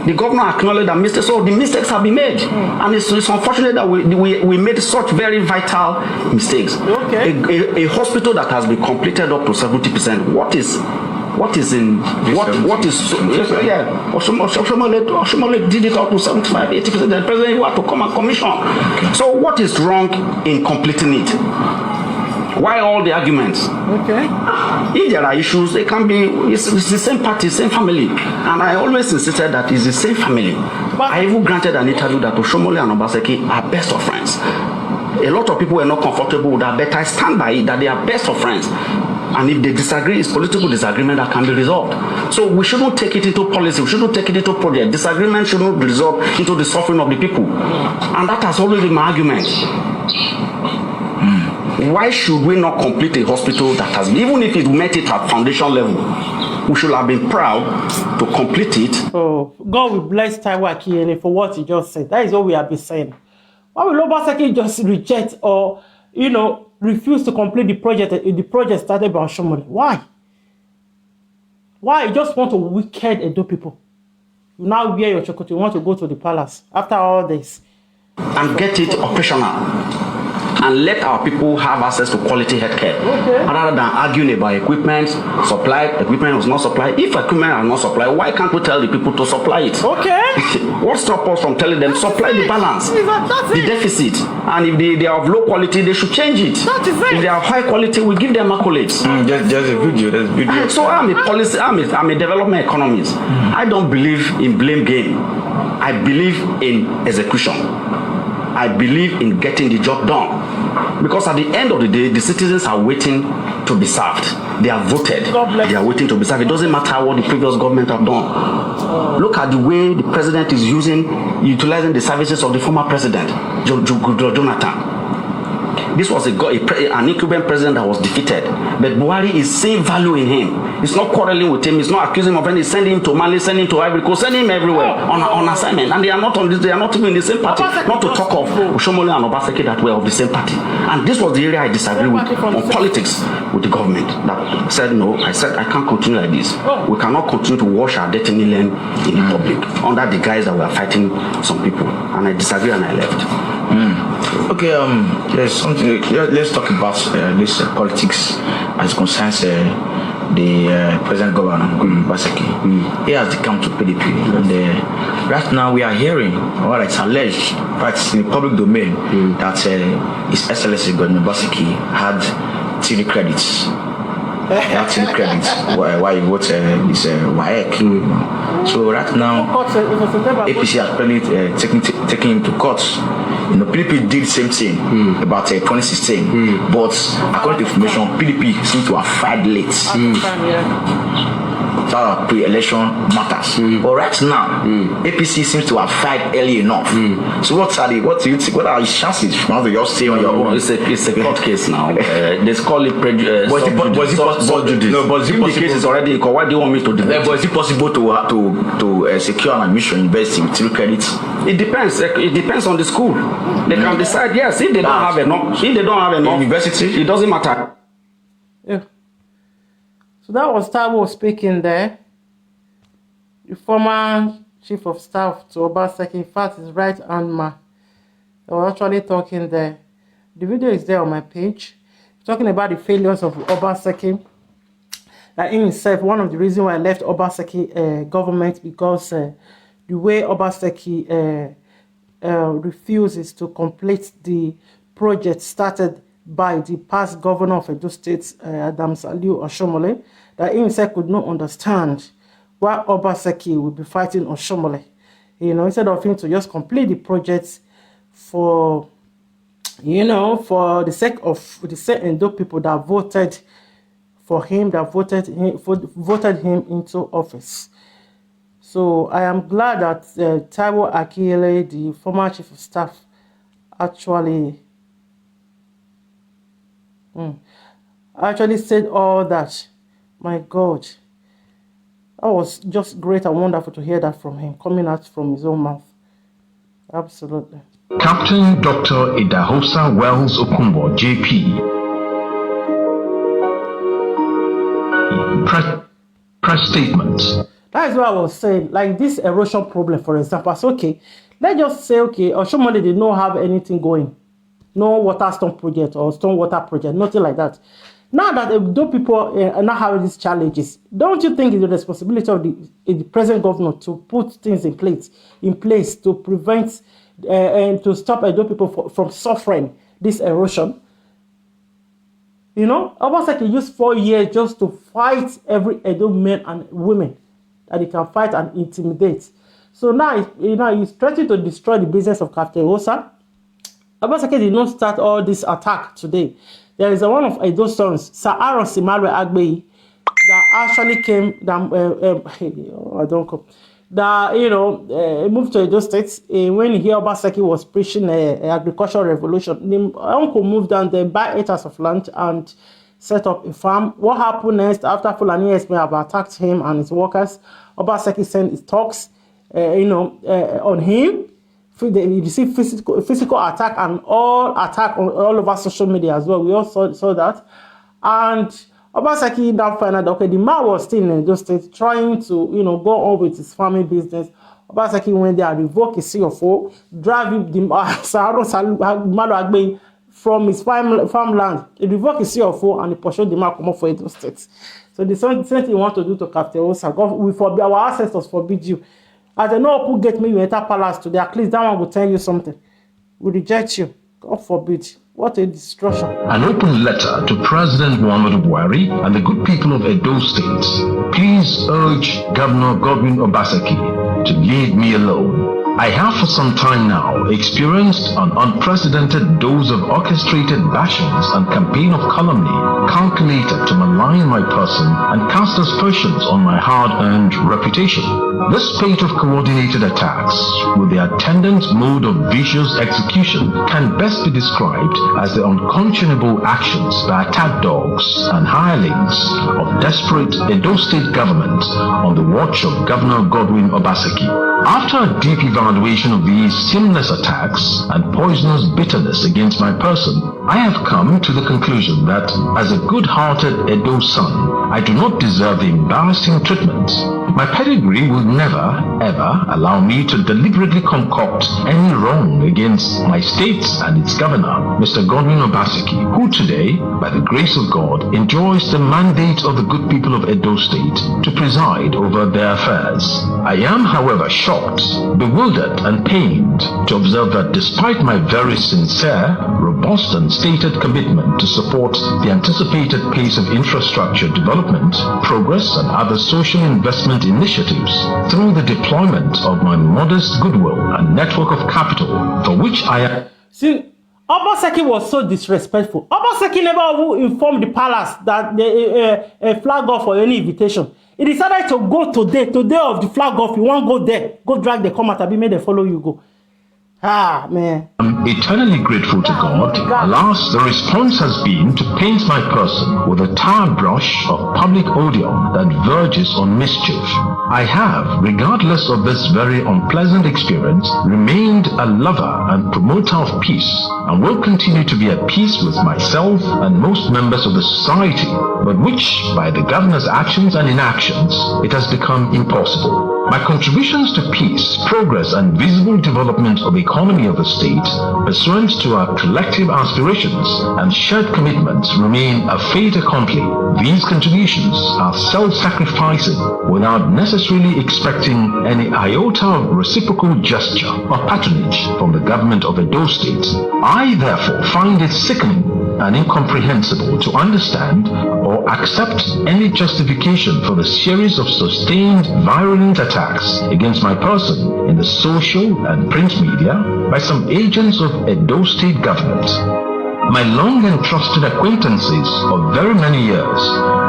The governor acknowledged that mistakes, so the mistakes have been made. And it's unfortunate that we made such very vital mistakes. Okay. A hospital that has been completed up to 70%, what is Oshomole did it up to 75-80%. The president had to come and commission. Okay. So what is wrong in completing it? Why all the arguments? Okay. If there are issues, it can be, it's the same party, same family. And I always insisted that it's the same family. But I even granted an interview that Oshomole and Obaseki are best of friends. A lot of people were not comfortable with that, but I stand by it that they are best of friends. And if they disagree, it's political disagreement that can be resolved. So we shouldn't take it into policy, we shouldn't take it into project. Disagreement shouldn't be resolved into the suffering of the people. And that has always been my argument. Why should we not complete a hospital that has, even if it met it at foundation level, we should have been proud to complete it. So God will bless Taiwo Akinyele for what he just said. That is what we have been saying. Why will Obaseki just reject or, refuse to complete the project started by Oshomole? Why? Why? You just want to wicked Edo people. You now wear your chocolate, you want to go to the palace after all this. And get it operational. And let our people have access to quality healthcare. Okay. Rather than arguing about equipment was not supplied. If equipment are not supplied, why can't we tell the people to supply it? Okay. What stops us from telling them supply the balance, the deficit? And if they are of low quality, they should change it. That is it. If they are high quality, we give them accolades. Just a video. So I'm a development economist. I don't believe in blame game. I believe in execution. I believe in getting the job done. Because at the end of the day, the citizens are waiting to be served. They have voted. They are waiting to be served. It doesn't matter what the previous government have done. Look at the way the president is utilizing the services of the former president, Jonathan. This was an incumbent president that was defeated. But Buhari is seeing value in him. He's not quarreling with him. He's not accusing him of anything. Sending him to Mali, sending him to Ivory Coast, sending him everywhere on assignment. And they are not on this. They are not even in the same party. Not to talk of Oshomole and Obaseki that were of the same party. And this was the area I disagree with on politics with the government. That said no. I said I can't continue like this. We cannot continue to wash our dirty linen in the public under the guise that we are fighting some people. And I disagree and I left. Okay, there's something. Let's talk about this politics as concerns the present governor, Obaseki. He has come to PDP, and right now we are hearing, or it's alleged, but it's in the public domain, that His Excellency Godwin Obaseki had TV credits. Why he wrote this WAEC. So right now, APC has probably taken him to court. PDP did the same thing about 2016, but according to information, PDP seems to have filed late. pre-election matters. But right now, APC seems to have fired early enough. So what do you think? What are his chances for you to just stay on your own? It's a court case now. They call it prejudice. Was The case is already. Why do you want me to debate? Was it possible to secure an admission in university with 3 credits? It depends. It depends on the school. They can decide. Yes, if they don't have enough. If they don't have enough university, it doesn't matter. Yeah. So that was Taiwo speaking there. The former chief of staff to Obaseki, in fact, his right-hand man. They were actually talking there. The video is there on my page. Talking about the failures of Obaseki. That in itself, one of the reasons why I left Obaseki government, because the way Obaseki refuses to complete the project started by the past governor of Edo State, Adams Aliu Oshomole, that himself could not understand why Obaseki will be fighting Oshomole. You know, instead of him to just complete the project for, you know, for the sake of the certain people that voted for him, that voted him into office. So I am glad that Taiwo Akinyele, the former chief of staff, actually said all that. My God, that was just great and wonderful to hear that from him, coming out from his own mouth. Absolutely. Captain Dr. Idahosa Wells Okumbo, JP. Press statement. That is what I was saying. Like this erosion problem, for example. So, okay, let's just say, okay, Oshomole did not have anything going. No water stone project or stone water project, nothing like that. Now that those people are not having these challenges, don't you think it's the responsibility of the present governor to put things in place to prevent and to stop those people from suffering this erosion? You know, Obaseki used 4 years just to fight every Edo men and women that he can fight and intimidate. So now, he's threatening to destroy the business of Captain Osa. Obaseki did not start all this attack today. There is one of Edo's sons, Sir Aaron Simare Agbeyi, that actually came, moved to Edo State when he Obaseki was preaching an agricultural revolution. The uncle moved down there, buy acres of land and set up a farm. What happened next after Fulani Esme have attacked him and his workers? Obaseki sent his talks, on him. They received physical attack and attack all over social media as well. We all saw that. And Obaseki now found out, okay, the man was still in Edo State trying to, go on with his family business. Obaseki went there and revoked his CFO, driving the from his farmland. He revoked his CFO and he pursued the man come up for Edo State. So the same thing he want to do to Captain Osa. We forbid, our ancestors forbid you. As they know who get me, you enter palace today, at least that one will tell you something. We reject you. God forbid. What a destruction. An open letter to President Muhammadu Buhari and the good people of Edo State. Please urge Governor Godwin Obaseki to leave me alone. I have for some time now experienced an unprecedented dose of orchestrated bashings and campaign of calumny calculated to malign my person and cast aspersions on my hard-earned reputation. This spate of coordinated attacks, with the attendant mode of vicious execution, can best be described as the unconscionable actions by attack dogs and hirelings of desperate Edo State government on the watch of Governor Godwin Obaseki. After a deep evaluation of these seamless attacks and poisonous bitterness against my person, I have come to the conclusion that, as a good-hearted Edo son, I do not deserve the embarrassing treatment. My pedigree will never, ever allow me to deliberately concoct any wrong against my state and its governor, Mr. Godwin Obaseki, who today, by the grace of God, enjoys the mandate of the good people of Edo State to preside over their affairs. I am, however, shocked, bewildered, and pained to observe that despite my very sincere, robust, and stated commitment to support the anticipated pace of infrastructure development, progress, and other social investment initiatives through the deployment of my modest goodwill and network of capital, for which I am... See, Obaseki was so disrespectful. Obaseki never informed the palace that they flag off for any invitation. He decided to go today of the flag off. You want to go there, go drag the comment, Abi, make them follow you go. Ah, man. I'm eternally grateful to God. Alas, the response has been to paint my person with a tar brush of public odium that verges on mischief. I have, regardless of this very unpleasant experience, remained a lover and promoter of peace, and will continue to be at peace with myself and most members of the society, but which, by the governor's actions and inactions, it has become impossible. My contributions to peace, progress, and visible development of the economy of the state, pursuant to our collective aspirations and shared commitments, remain a fait accompli. These contributions are self-sacrificing without necessarily expecting any iota of reciprocal gesture or patronage from the government of Edo State. I therefore find it sickening and incomprehensible to understand or accept any justification for the series of sustained virulent attacks against my person in the social and print media by some agents of Edo State government. My long and trusted acquaintances of very many years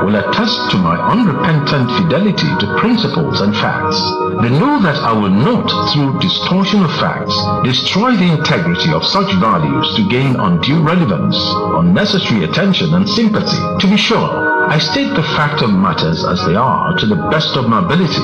will attest to my unrepentant fidelity to principles and facts. They know that I will not, through distortion of facts, destroy the integrity of such values to gain undue relevance, unnecessary attention and sympathy. To be sure, I state the fact of matters as they are to the best of my ability,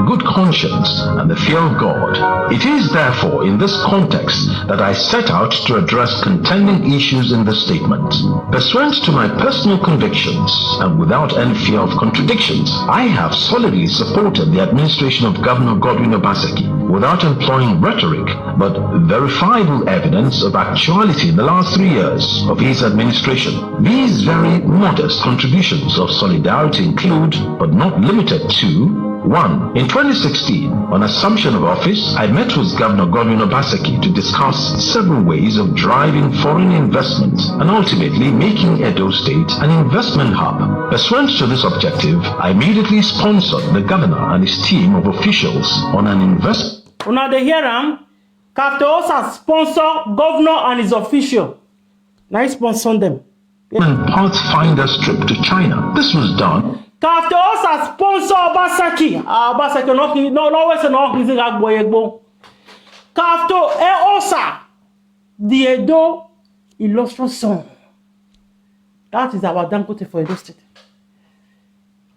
good conscience, and the fear of God. It is therefore in this context that I set out to address contending issues in this statement. Pursuant to my personal convictions, and without any fear of contradictions, I have solidly supported the administration of Governor Godwin Obaseki, without employing rhetoric, but verifiable evidence of actuality in the last 3 years of his administration. These very modest contributions of solidarity include, but not limited to, 1. In 2016, on assumption of office, I met with Governor Godwin Obaseki to discuss several ways of driving foreign investment and ultimately making Edo State an investment hub. Pursuant to this objective, I immediately sponsored the governor and his team of officials on an investment. Now they hear him. Captain Osa sponsor governor and his official. Now he sponsor them. Pathfinder trip to China. This was done. Captain Osa sponsor Obaseki. Obaseki no always no easy like boyegbo. Captain Osa the Edo illustrious son. That is our Dangote for Edo State.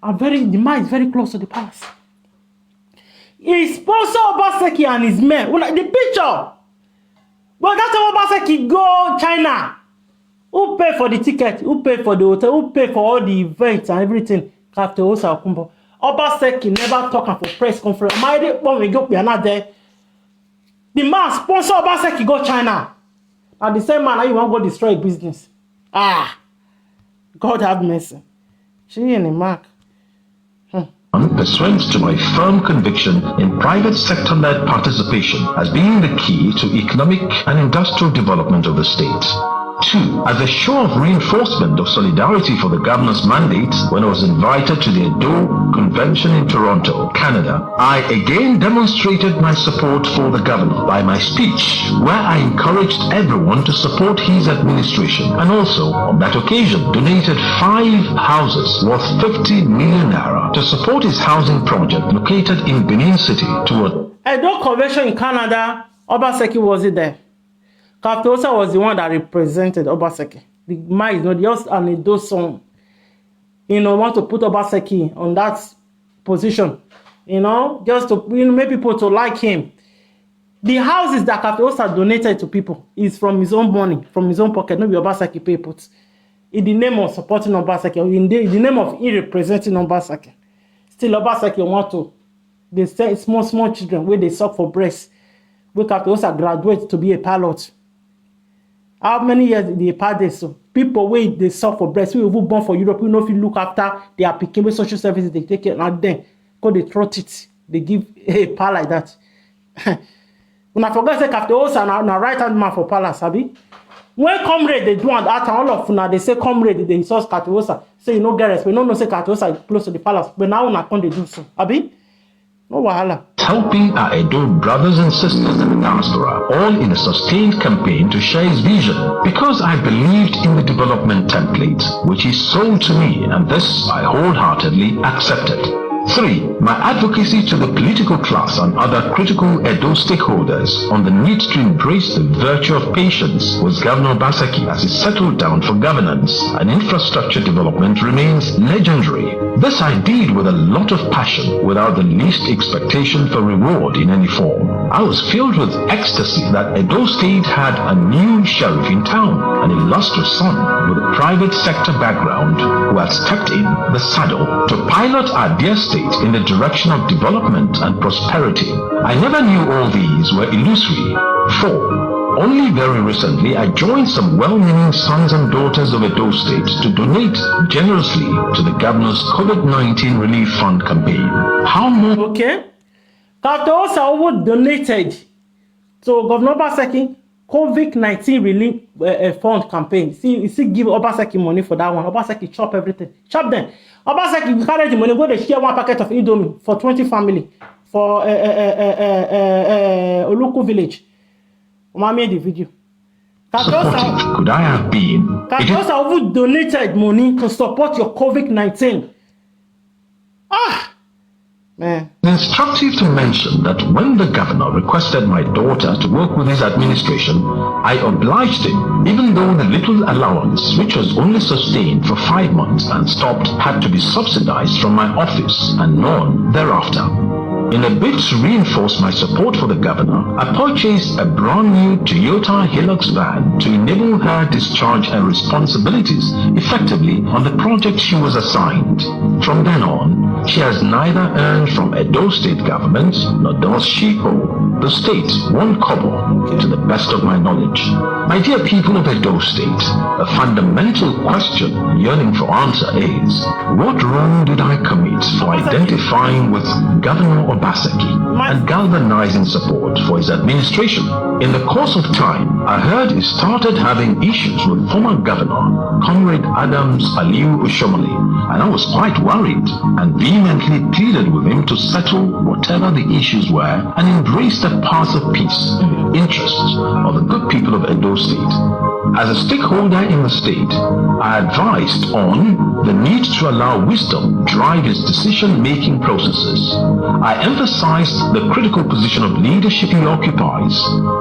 The man is very close to the palace. He sponsor Obaseki and his men. The picture. But that's how Obaseki go China. Who pay for the ticket? Who pay for the hotel? Who pay for all the events and everything? Captain Osa Okumbo. Obaseki never talking for press conference. When we go, we are not there. The man sponsor Obaseki go China. And the same man now you want to go destroy business. God have mercy. She in the mark. Pursuant to my firm conviction in private sector-led participation as being the key to economic and industrial development of the state. 2. As a show of reinforcement of solidarity for the governor's mandate when I was invited to the Edo Convention in Toronto, Canada, I again demonstrated my support for the governor by my speech, where I encouraged everyone to support his administration, and also, on that occasion, donated 5 houses worth 50 million naira to support his housing project located in Benin City toward Edo Convention in Canada. Obaseki wasn't there. Captain Osa was the one that represented Obaseki. The man is not just an Edo son. Want to put Obaseki on that position. Just to make people to like him. The houses that Captain Osa donated to people is from his own money, from his own pocket. Not be Obaseki pay put. In the name of supporting Obaseki, in the name of representing Obaseki. Still Obaseki want to. They say small children where they suck for breast. Where Captain Osa graduate to be a pilot. How many years did they pass this? So people wait they suffer for breast, we will born for Europe, we know if you look after their picking with social services, they take it and then go they trot it, they give a pal like that. When I forget say Captain Osa na right hand man for palace, Abi. When comrade they do and that all of now they say comrade they source Captain Osa, say you no get respect, no say Captain Osa close to the palace, but now na come they do so, Abi. No wahala. Helping our Edo brothers and sisters in the diaspora, all in a sustained campaign to share his vision, because I believed in the development template, which he sold to me, and this I wholeheartedly accepted. 3. My advocacy to the political class and other critical Edo stakeholders on the need to embrace the virtue of patience with Governor Obaseki as he settled down for governance and infrastructure development remains legendary. This I did with a lot of passion without the least expectation for reward in any form. I was filled with ecstasy that Edo State had a new sheriff in town, an illustrious son with a private sector background who had stepped in the saddle to pilot our dear state in the direction of development and prosperity. I never knew all these were illusory. 4. Only very recently, I joined some well-meaning sons and daughters of Edo State to donate generously to the governor's COVID-19 relief fund campaign. How more? Okay. Katosa who donated to Governor Obaseki COVID-19 relief fund campaign. See give Obaseki money for that one. Obaseki chop everything. Chop them. Obaseki carry the money, go to share one packet of Indomie for 20 family for Oluku village. I made the video. Supportive could I have been? Katosa who donated money to support your COVID-19. Man. It's instructive to mention that when the governor requested my daughter to work with his administration, I obliged him, even though the little allowance, which was only sustained for 5 months and stopped, had to be subsidized from my office and none thereafter. In a bid to reinforce my support for the governor, I purchased a brand new Toyota Hilux van to enable her discharge her responsibilities effectively on the project she was assigned. From then on, she has neither earned from Edo State government nor does she owe the state 1 kobo to the best of my knowledge. My dear people of Edo State, a fundamental question yearning for answer is, what wrong did I commit for identifying with Governor Obaseki and galvanizing support for his administration? In the course of time, I heard he started having issues with former Governor Comrade Adams Aliu Oshomole, and I was quite worried and vehemently pleaded with him to settle whatever the issues were and embrace the path of peace in the interests of the good people of Edo State. As a stakeholder in the state, I advised on the need to allow wisdom drive his decision-making processes. I emphasized the critical position of leadership he occupies.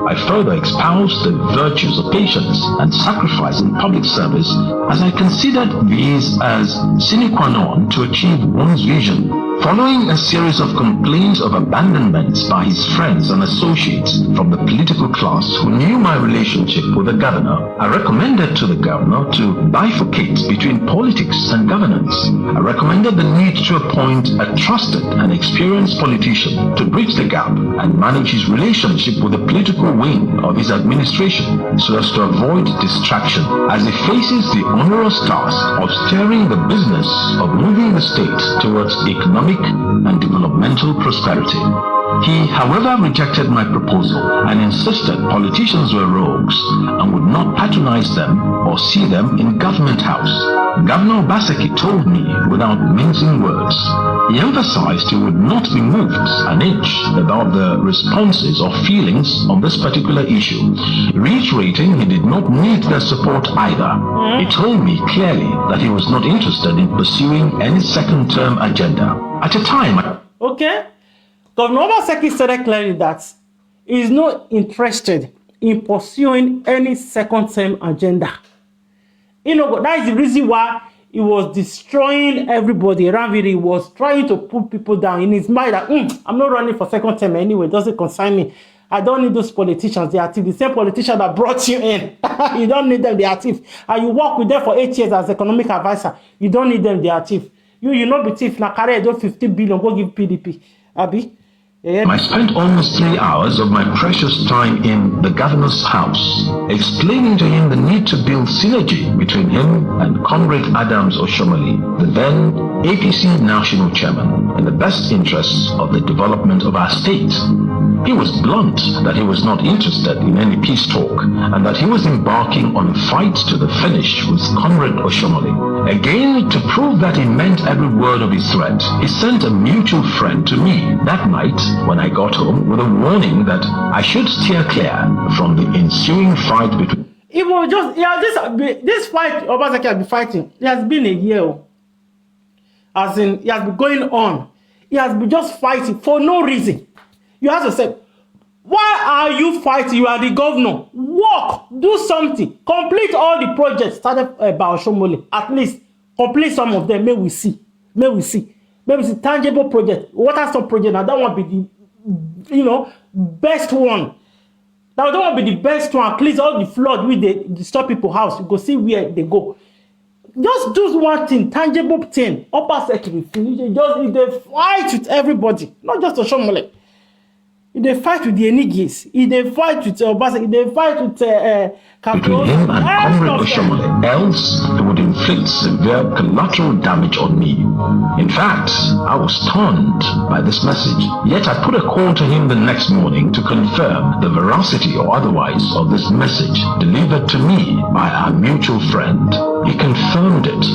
I further espoused the virtues of patience and sacrifice in public service, as I considered these as sine qua non to achieve one's vision. Following a series of complaints of abandonments by his friends and associates from the political class who knew my relationship with the governor, I recommended to the governor to bifurcate between politics and governance. I recommended the need to appoint a trusted and experienced politician to bridge the gap and manage his relationship with the political wing of his administration so as to avoid distraction as he faces the onerous task of steering the business of moving the state towards economic and developmental prosperity. He, however, rejected my proposal and insisted politicians were rogues and would not patronize them or see them in government house. Governor Obaseki told me without mincing words. He emphasized he would not be moved an inch about the responses or feelings on this particular issue, reiterating he did not need their support either. He told me clearly that he was not interested in pursuing any second-term agenda. At a time... Okay? Governor Obaseki said clearly that he is not interested in pursuing any second-term agenda. You know, that is the reason why he was destroying everybody around here. He was trying to put people down in his mind that I'm not running for second term anyway. It doesn't concern me. I don't need those politicians. They are thief. The same politician that brought you in. You don't need them. They are thief. And you work with them for 8 years as economic advisor. You don't need them. They are thief. You not be thief. Now carry 50 billion. Go give PDP. Abi. Yeah. I spent almost 3 hours of my precious time in the governor's house, explaining to him the need to build synergy between him and Comrade Adams Oshomole, the then APC national chairman, in the best interests of the development of our state. He was blunt that he was not interested in any peace talk and that he was embarking on a fight to the finish with Comrade Oshomole. Again, to prove that he meant every word of his threat, he sent a mutual friend to me that night when I got home with a warning that I should steer clear from the ensuing fight between... It was just, this fight Obaseki has been fighting. It has been a year. As in, it has been going on. He has been just fighting for no reason. You have to say, why are you fighting? You are the governor. Work, do something, complete all the projects started by Oshomole. At least complete some of them. May we see. Maybe tangible project. Water stop project. Now that one be the best one. Now that one be the best one. At least all the flood with the stop people house. You go see where they go. Just do one thing, tangible thing. Obaseki, they fight with everybody, not just Oshomole. They fight with the Enigis. They fight with Obaseki. They fight with between him and Comrade Oshomole, else he would inflict severe collateral damage on me. In fact, I was stunned by this message. Yet I put a call to him the next morning to confirm the veracity or otherwise of this message delivered to me by our mutual friend. He confirmed it.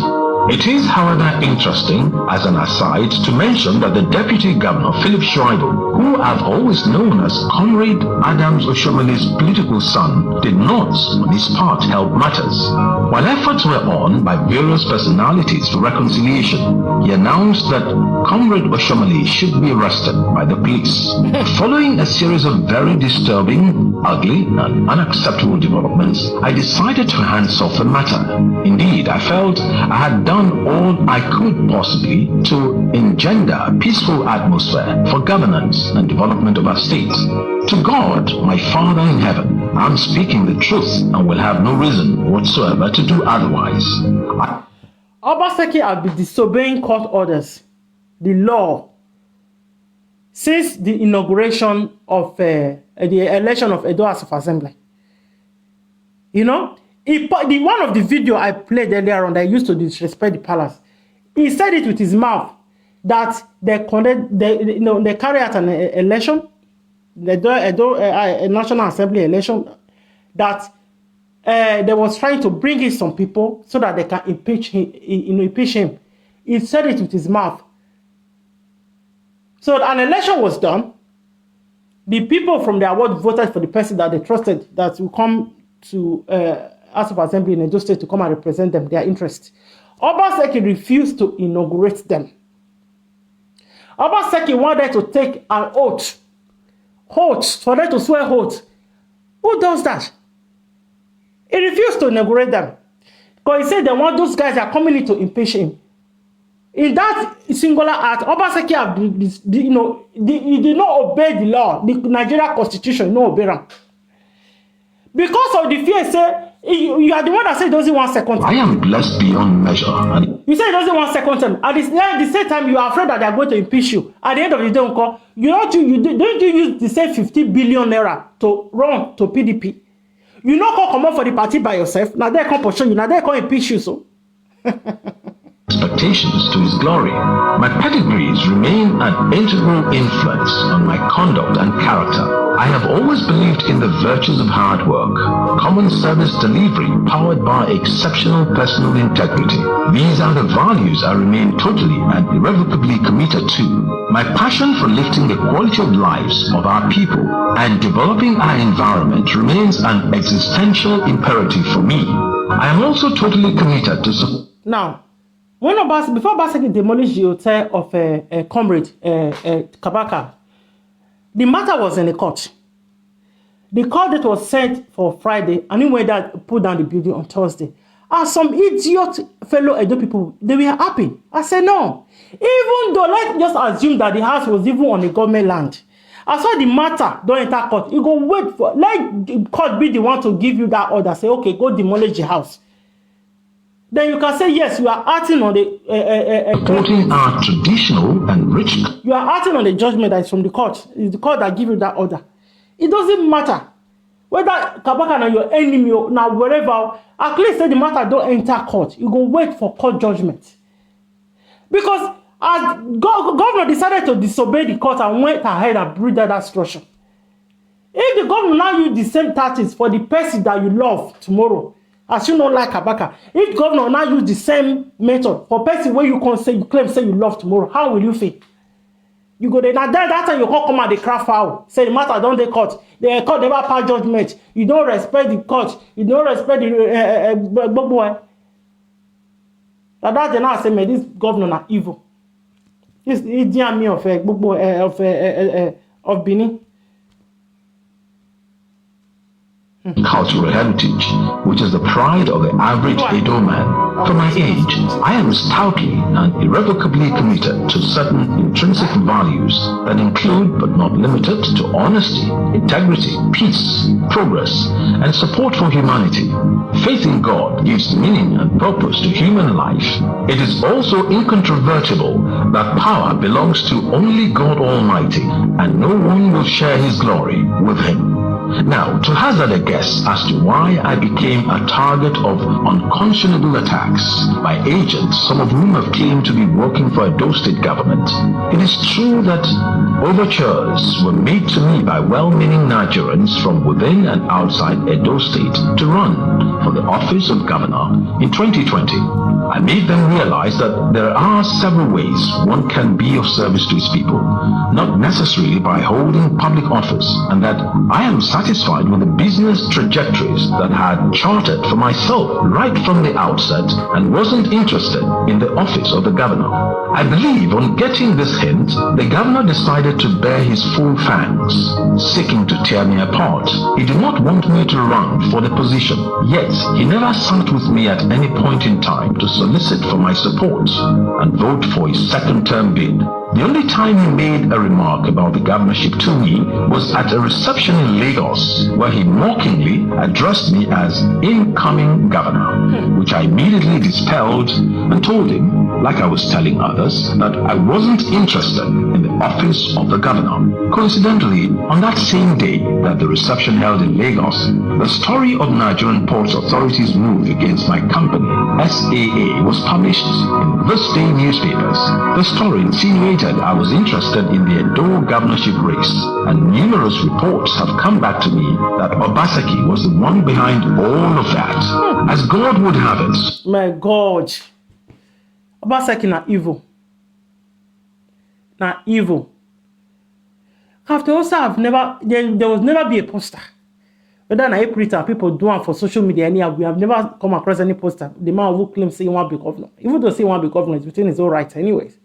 It is, however, interesting, as an aside, to mention that the Deputy Governor, Philip Schreiber, who I've always known as Comrade Adams Oshomole's political son, did not, on his part, help matters. While efforts were on by various personalities for reconciliation, he announced that Comrade Oshomole should be arrested by the police. Following a series of very disturbing, ugly, and unacceptable developments, I decided to hands off the matter. Indeed, I felt I had done all I could possibly to engender a peaceful atmosphere for governance and development of our state. To God, my Father in heaven, I'm speaking the truth and will have no reason whatsoever to do otherwise. Obaseki has been disobeying court orders, the law, since the inauguration of the election of Edo House of Assembly. One of the video I played earlier on that used to disrespect the palace, he said it with his mouth that they carry out an election, a National Assembly election, that they was trying to bring in some people so that they can impeach him. He said it with his mouth. So an election was done. The people from the award voted for the person that they trusted that will come to House of Assembly in Edo State to come and represent them, their interest. Obaseki refused to inaugurate them. Obaseki wanted to take an oath, for them to swear oath. Who does that? He refused to inaugurate them because he said that one those guys are coming in to impeach him. In that singular act, Obaseki he did not obey the law, the Nigeria Constitution, no obey them. Because of the fear, say you are the one that said he doesn't want second term. I am blessed beyond measure. You say he doesn't want second term. At the same time, you are afraid that they are going to impeach you. At the end of the day, don't you use the same 50 billion naira to run to PDP? You not come out for the party by yourself. Now they come pursue you. Now they come impeach you. So. Expectations to his glory. My pedigrees remain an integral influence on my conduct and character. I have always believed in the virtues of hard work, common service delivery powered by exceptional personal integrity. These are the values I remain totally and irrevocably committed to. My passion for lifting the quality of lives of our people and developing our environment remains an existential imperative for me. I am also totally committed to... Now, before Obaseki demolished the hotel of Comrade Kabaka, the matter was in the court. The court date was set for Friday, and he went that put down the building on Thursday. And some idiot fellow Edo people, they were happy. I said no. Even though, let's just assume that the house was even on the government land. I saw the matter don't enter court. You go wait for, let the court be the one to give you that order. Say, okay, go demolish the house. Then you can say, yes, you are acting on the... supporting our traditional and rich... You are acting on the judgment that is from the court. It's the court that gives you that order. It doesn't matter. Whether Kabaka and your enemy or now wherever, at least say the matter don't enter court. You go wait for court judgment. Because as governor decided to disobey the court and went ahead and breathed that structure. If the governor now use the same tactics for the person that you love tomorrow, as you don't like Kabaka, if the governor now use the same method for person where you claim say you love tomorrow, how will you feel? You go there now that time you come and the craft foul. Say the matter don't they court. The court never pass judgment. You don't respect the court. You don't respect the boy. Now that they now say, man, this governor are evil. This Idi Amin of Benin. Cultural heritage, which is the pride of the average Edo man. For my age, I am stoutly and irrevocably committed to certain intrinsic values that include but not limited to honesty, integrity, peace, progress, and support for humanity. Faith in God gives meaning and purpose to human life. It is also incontrovertible that power belongs to only God Almighty, and no one will share his glory with him. Now, to hazard a guess as to why I became a target of unconscionable attacks by agents, some of whom have claimed to be working for Edo State government, it is true that overtures were made to me by well-meaning Nigerians from within and outside Edo State to run for the office of governor in 2020. I made them realize that there are several ways one can be of service to his people, not necessarily by holding public office, and that I am satisfied with the business trajectories that I had charted for myself right from the outset and wasn't interested in the office of the governor. I believe on getting this hint, the governor decided to bare his full fangs, seeking to tear me apart. He did not want me to run for the position, yet he never sat with me at any point in time to solicit for my support and vote for his second-term bid. The only time he made a remark about the governorship to me was at a reception in Lagos, where he mockingly addressed me as incoming governor, which I immediately dispelled and told him, like I was telling others, that I wasn't interested in the office of the governor. Coincidentally, on that same day that the reception held in Lagos, the story of Nigerian Ports Authority's move against my company, SAA, was published in This Day newspapers. The story insinuated I was interested in the Edo governorship race, and numerous reports have come back to me that Obaseki was the one behind all of that. As God would have it. My God. Obaseki na evil. Na evil. After also, there was never be a poster. Whether na April people do one for social media anyhow, we have never come across any poster. The man who claims say he want to be governor, even though say he want to be governor, is within his own right anyways.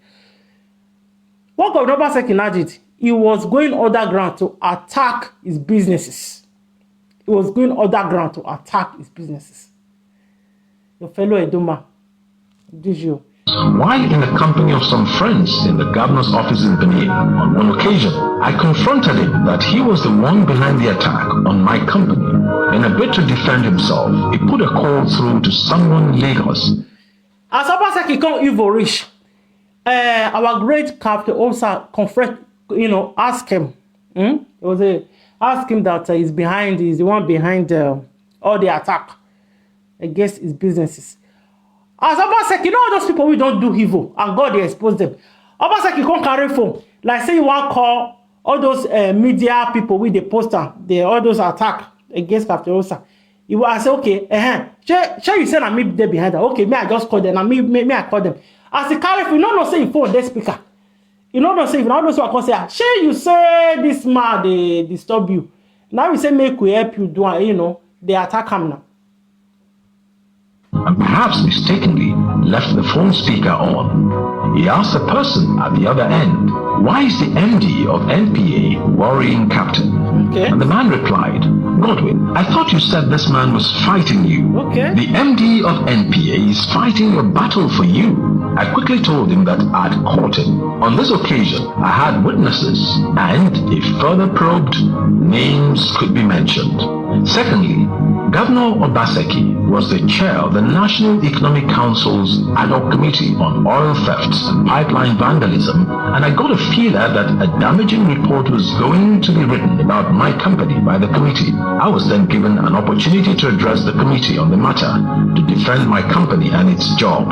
What Governor Obaseki did, he was going underground to attack his businesses. He was going underground to attack his businesses. Your fellow Edoma, did you? While in the company of some friends in the governor's office in Benin, on one occasion, I confronted him that he was the one behind the attack on my company. In a bid to defend himself, he put a call through to someone in Lagos. As Obaseki come evil rich, our great captain also asked him. Ask him that he's the one behind all the attack against his businesses. As Obaseki, all those people we don't do evil, and God they expose them. Obaseki can't carry phone. Like say you want call all those media people with the poster, all those attack against Captain Osa. You will say, okay, shall you say me there behind that? Okay, me I just call them, and me I call them. As the carry phone, you don't say you phone the speaker. You don't say if all those who are say, shall you say this man they disturb you. Now we say make we help you do they attack him now. And perhaps mistakenly left the phone speaker on. He asked the person at the other end, why is the MD of NPA worrying Captain? Okay. And the man replied, Godwin, I thought you said this man was fighting you. Okay. The MD of NPA is fighting your battle for you. I quickly told him that I'd caught him. On this occasion, I had witnesses, and if further probed, names could be mentioned. Secondly, Governor Obaseki was the chair of the National Economic Council's ad hoc committee on oil thefts and pipeline vandalism, and I got a feeler that a damaging report was going to be written about my company by the committee. I was then given an opportunity to address the committee on the matter, to defend my company and its job.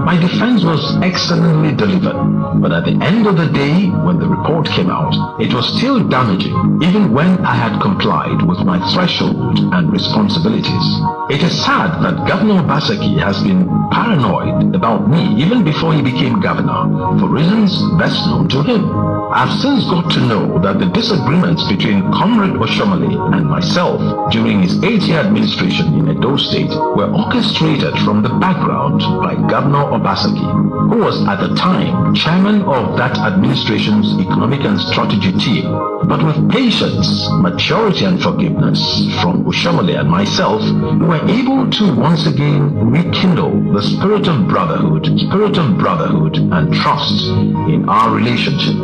My defense was excellently delivered, but at the end of the day, when the report came out, it was still damaging, even when I had complied with my threshold and responsibilities. It is sad that Governor Obaseki has been paranoid about me even before he became governor, for reasons best known to him. I've since got to know that the disagreements between Comrade Oshomole and myself during his 8-year administration in Edo State were orchestrated from the background by Governor Governor Obaseki, who was at the time chairman of that administration's economic and strategy team. But with patience, maturity, and forgiveness from Oshomole and myself, we were able to once again rekindle the spirit of brotherhood and trust in our relationship.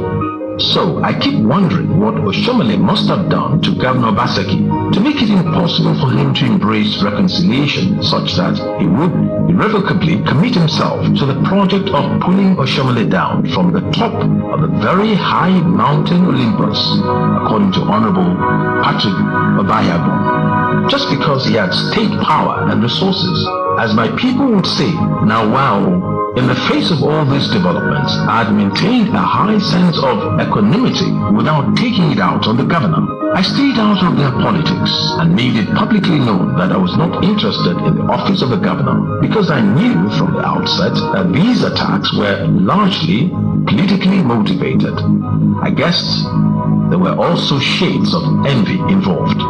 So I keep wondering what Oshomole must have done to Governor Obaseki to make it impossible for him to embrace reconciliation such that he would irrevocably commit himself to the project of pulling Oshomole down from the top of the very high mountain Olympus, according to Honorable Patrick Obayago, just because he had state power and resources. As my people would say, now wow. In the face of all these developments, I had maintained a high sense of equanimity without taking it out on the governor. I stayed out of their politics and made it publicly known that I was not interested in the office of the governor because I knew from the outset that these attacks were largely politically motivated. I guess there were also shades of envy involved.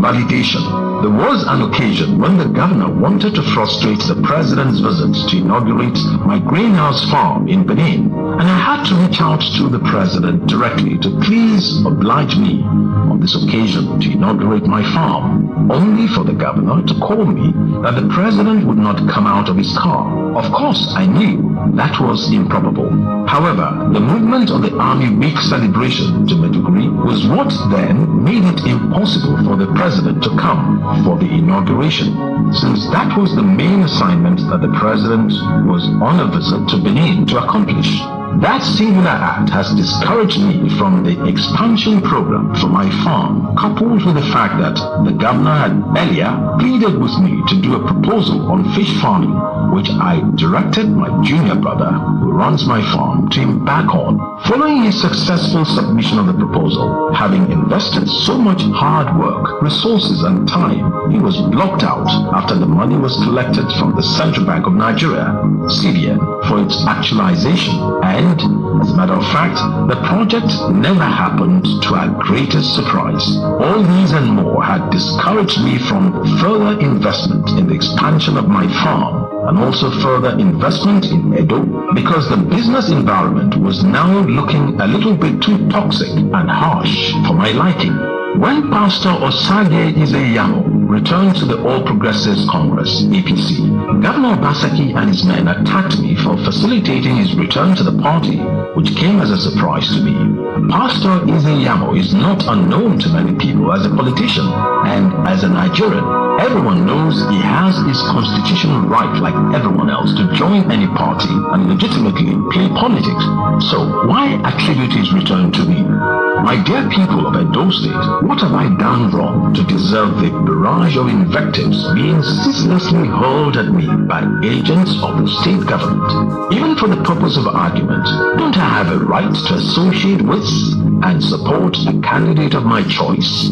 Validation. There was an occasion when the governor wanted to frustrate the president's visit to inaugurate my greenhouse farm in Benin, and I had to reach out to the president directly to please oblige me on this occasion to inaugurate my farm, only for the governor to call me that the president would not come out of his car. Of course, I knew that was improbable. However, the movement of the Army Week celebration to Maiduguri was what then made it impossible for the president to come for the inauguration, since that was the main assignment that the president was on a visit to Benin to accomplish. That singular act has discouraged me from the expansion program for my farm, coupled with the fact that the governor had earlier pleaded with me to do a proposal on fish farming, which I directed my junior brother, who runs my farm, to embark on. Following his successful submission of the proposal, having invested so much hard work, resources, and time, he was blocked out after the money was collected from the Central Bank of Nigeria, CBN, for its actualization. And, as a matter of fact, the project never happened, to our greatest surprise. All these and more had discouraged me from further investment in the expansion of my farm, and also further investment in Edo, because the business environment was now looking a little bit too toxic and harsh for my liking. When Pastor Osage Izeyamo returned to the All Progressives Congress, APC, Governor Obaseki and his men attacked me for facilitating his return to the party, which came as a surprise to me. Pastor Izeyamo is not unknown to many people as a politician, and as a Nigerian, everyone knows he has his constitutional right, like everyone else, to join any party and legitimately play politics. So why attribute his return to me? My dear people of Edo State, what have I done wrong to deserve the barrage of invectives being ceaselessly hurled at me by agents of the state government? Even for the purpose of argument, don't I have a right to associate with and support a candidate of my choice?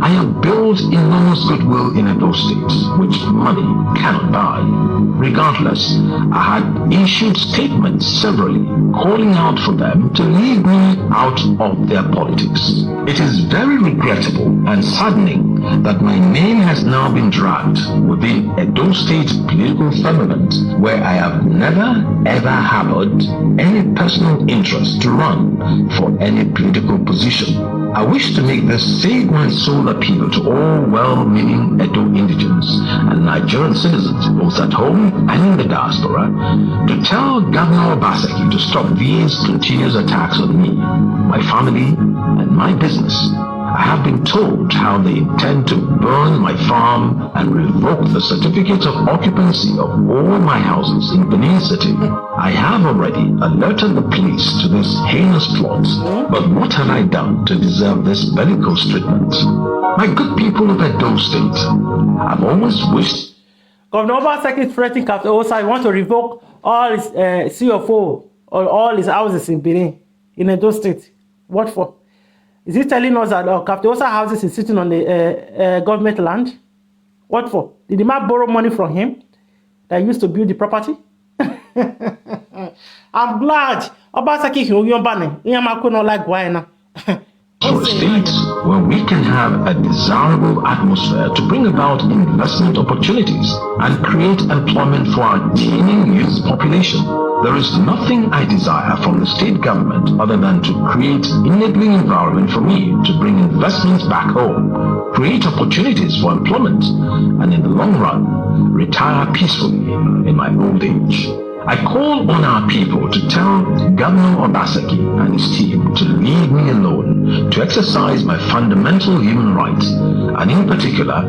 I have built enormous goodwill in Edo State, which money cannot buy. Regardless, I had issued statements severally calling out for them to leave me out of their politics. It is very regrettable and saddening that my name has now been dragged within Edo State political firmament, where I have never ever harbored any personal interest to run for any political position. I wish to make this save my soul appeal to all well-meaning Edo indigents and Nigerian citizens, both at home and in the diaspora, to tell Governor Obaseki to stop these continuous attacks on me, my family, and my business. I have been told how they intend to burn my farm and revoke the certificates of occupancy of all my houses in Benin City. I have already alerted the police to this heinous plot, but what have I done to deserve this bellicose treatment? My good people of Edo State, I've always wished... Governor Obaseki threatening Captain Osa. He wants to revoke all his CFO or all his houses in Benin, in Edo State. What for? Is he telling us that Captain Osa houses is sitting on the government land? What for? Did the man borrow money from him that used to build the property? I'm glad Obaseki Hyoyobane. Iyamako no like why now. state where we can have a desirable atmosphere to bring about investment opportunities and create employment for our teeming youth population. There is nothing I desire from the state government other than to create enabling environment for me to bring investments back home, create opportunities for employment, and in the long run, retire peacefully in my old age. I call on our people to tell Governor Obaseki and his team to leave me alone to exercise my fundamental human rights, and in particular,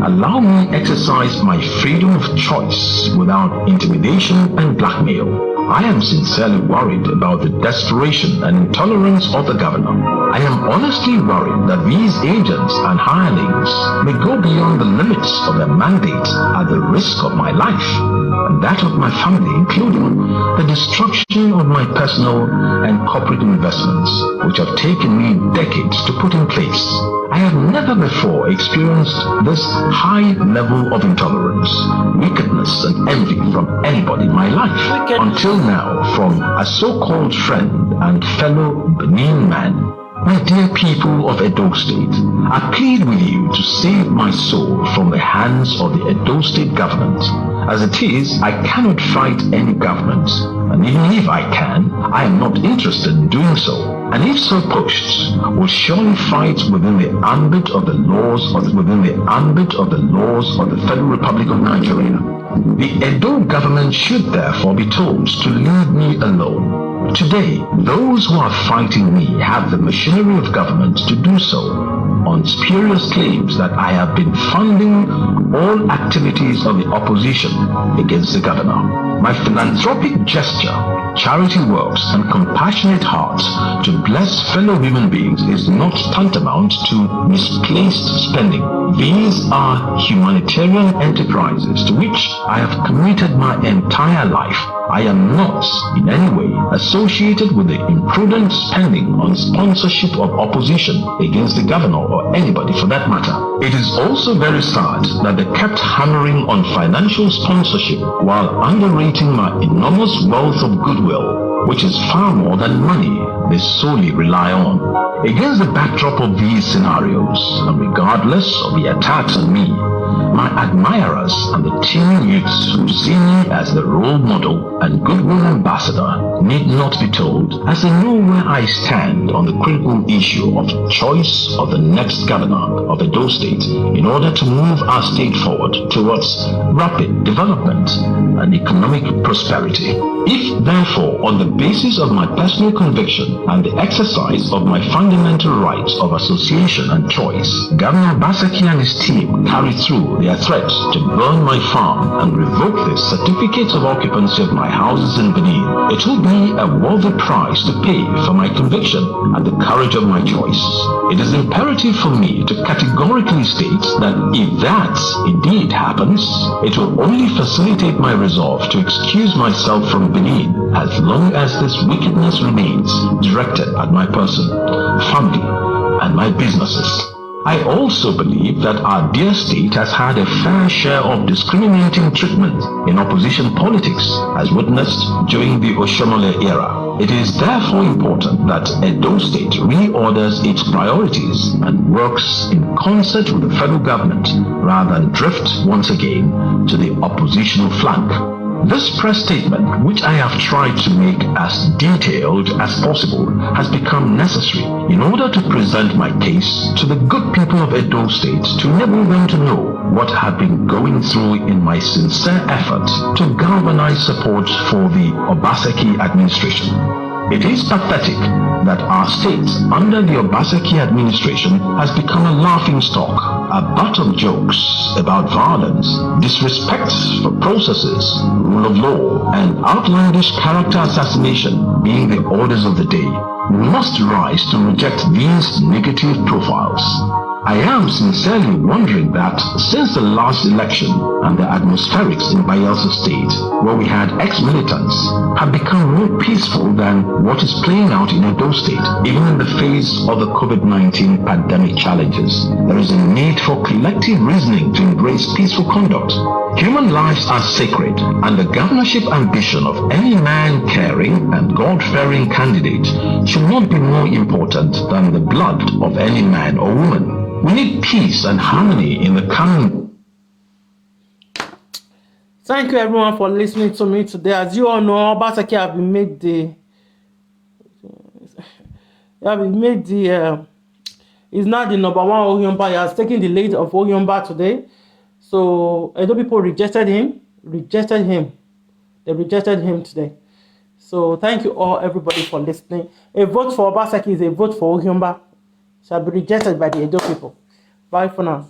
allow me exercise my freedom of choice without intimidation and blackmail. I am sincerely worried about the desperation and intolerance of the governor. I am honestly worried that these agents and hirelings may go beyond the limits of their mandate at the risk of my life and that of my family, including the destruction of my personal and corporate investments, which have taken me decades to put in place. I have never before experienced this high level of intolerance, wickedness, and envy from anybody in my life, until now from a so-called friend and fellow Benin man. My dear people of Edo State, I plead with you to save my soul from the hands of the Edo State government. As it is, I cannot fight any government, and even if I can, I am not interested in doing so. And if so pushed, will surely fight within the ambit of the laws of the Federal Republic of Nigeria. The Edo government should therefore be told to leave me alone. Today, those who are fighting me have the machinery of government to do so, on spurious claims that I have been funding all activities of the opposition against the governor. My philanthropic gesture, charity works, and compassionate heart to bless fellow human beings is not tantamount to misplaced spending. These are humanitarian enterprises to which I have committed my entire life. I am not in any way associated with the imprudent spending on sponsorship of opposition against the governor or anybody for that matter. It is also very sad that they kept hammering on financial sponsorship while underrating my enormous wealth of goodwill, which is far more than money they solely rely on. Against the backdrop of these scenarios, and regardless of the attacks on me, my admirers and the teen youths who see me as the role model and goodwill ambassador need not be told, as they know where I stand on the critical issue of choice of the next governor of Edo State in order to move our state forward towards rapid development and economic prosperity. If, therefore, on the basis of my personal conviction and the exercise of my fundamental rights of association and choice, Governor Obaseki and his team carry through their threats to burn my farm and revoke the certificates of occupancy of my houses in Benin, it will be a worthy price to pay for my conviction and the courage of my choice. It is imperative for me to categorically state that if that indeed happens, it will only facilitate my resolve to excuse myself from Benin as long as this wickedness remains directed at my person, family, and my businesses. I also believe that our dear state has had a fair share of discriminating treatment in opposition politics, as witnessed during the Oshomole era. It is therefore important that Edo State reorders its priorities and works in concert with the federal government rather than drift once again to the oppositional flank. This press statement, which I have tried to make as detailed as possible, has become necessary in order to present my case to the good people of Edo State to enable them to know what I have been going through in my sincere effort to galvanize support for the Obaseki administration. It is pathetic that our state, under the Obaseki administration, has become a laughingstock, a butt of jokes about violence, disrespect for processes, rule of law, and outlandish character assassination being the orders of the day. We must rise to reject these negative profiles. I am sincerely wondering that since the last election and the atmospherics in Bayelsa State, where we had ex-militants, have become more peaceful than what is playing out in Edo State, even in the face of the COVID-19 pandemic challenges. There is a need for collective reasoning to embrace peaceful conduct. Human lives are sacred, and the governorship ambition of any man-caring and God-fearing candidate should not be more important than the blood of any man or woman. We need peace and harmony in the coming. Thank you everyone for listening to me today. As you all know, Obaseki have been made is now the number one Oyomba. He has taken the lead of Oyomba today. So Edo people rejected him. They rejected him today. So thank you all, everybody, for listening. A vote for Obaseki is a vote for Oyomba. Shall be rejected by the Edo people. Bye for now.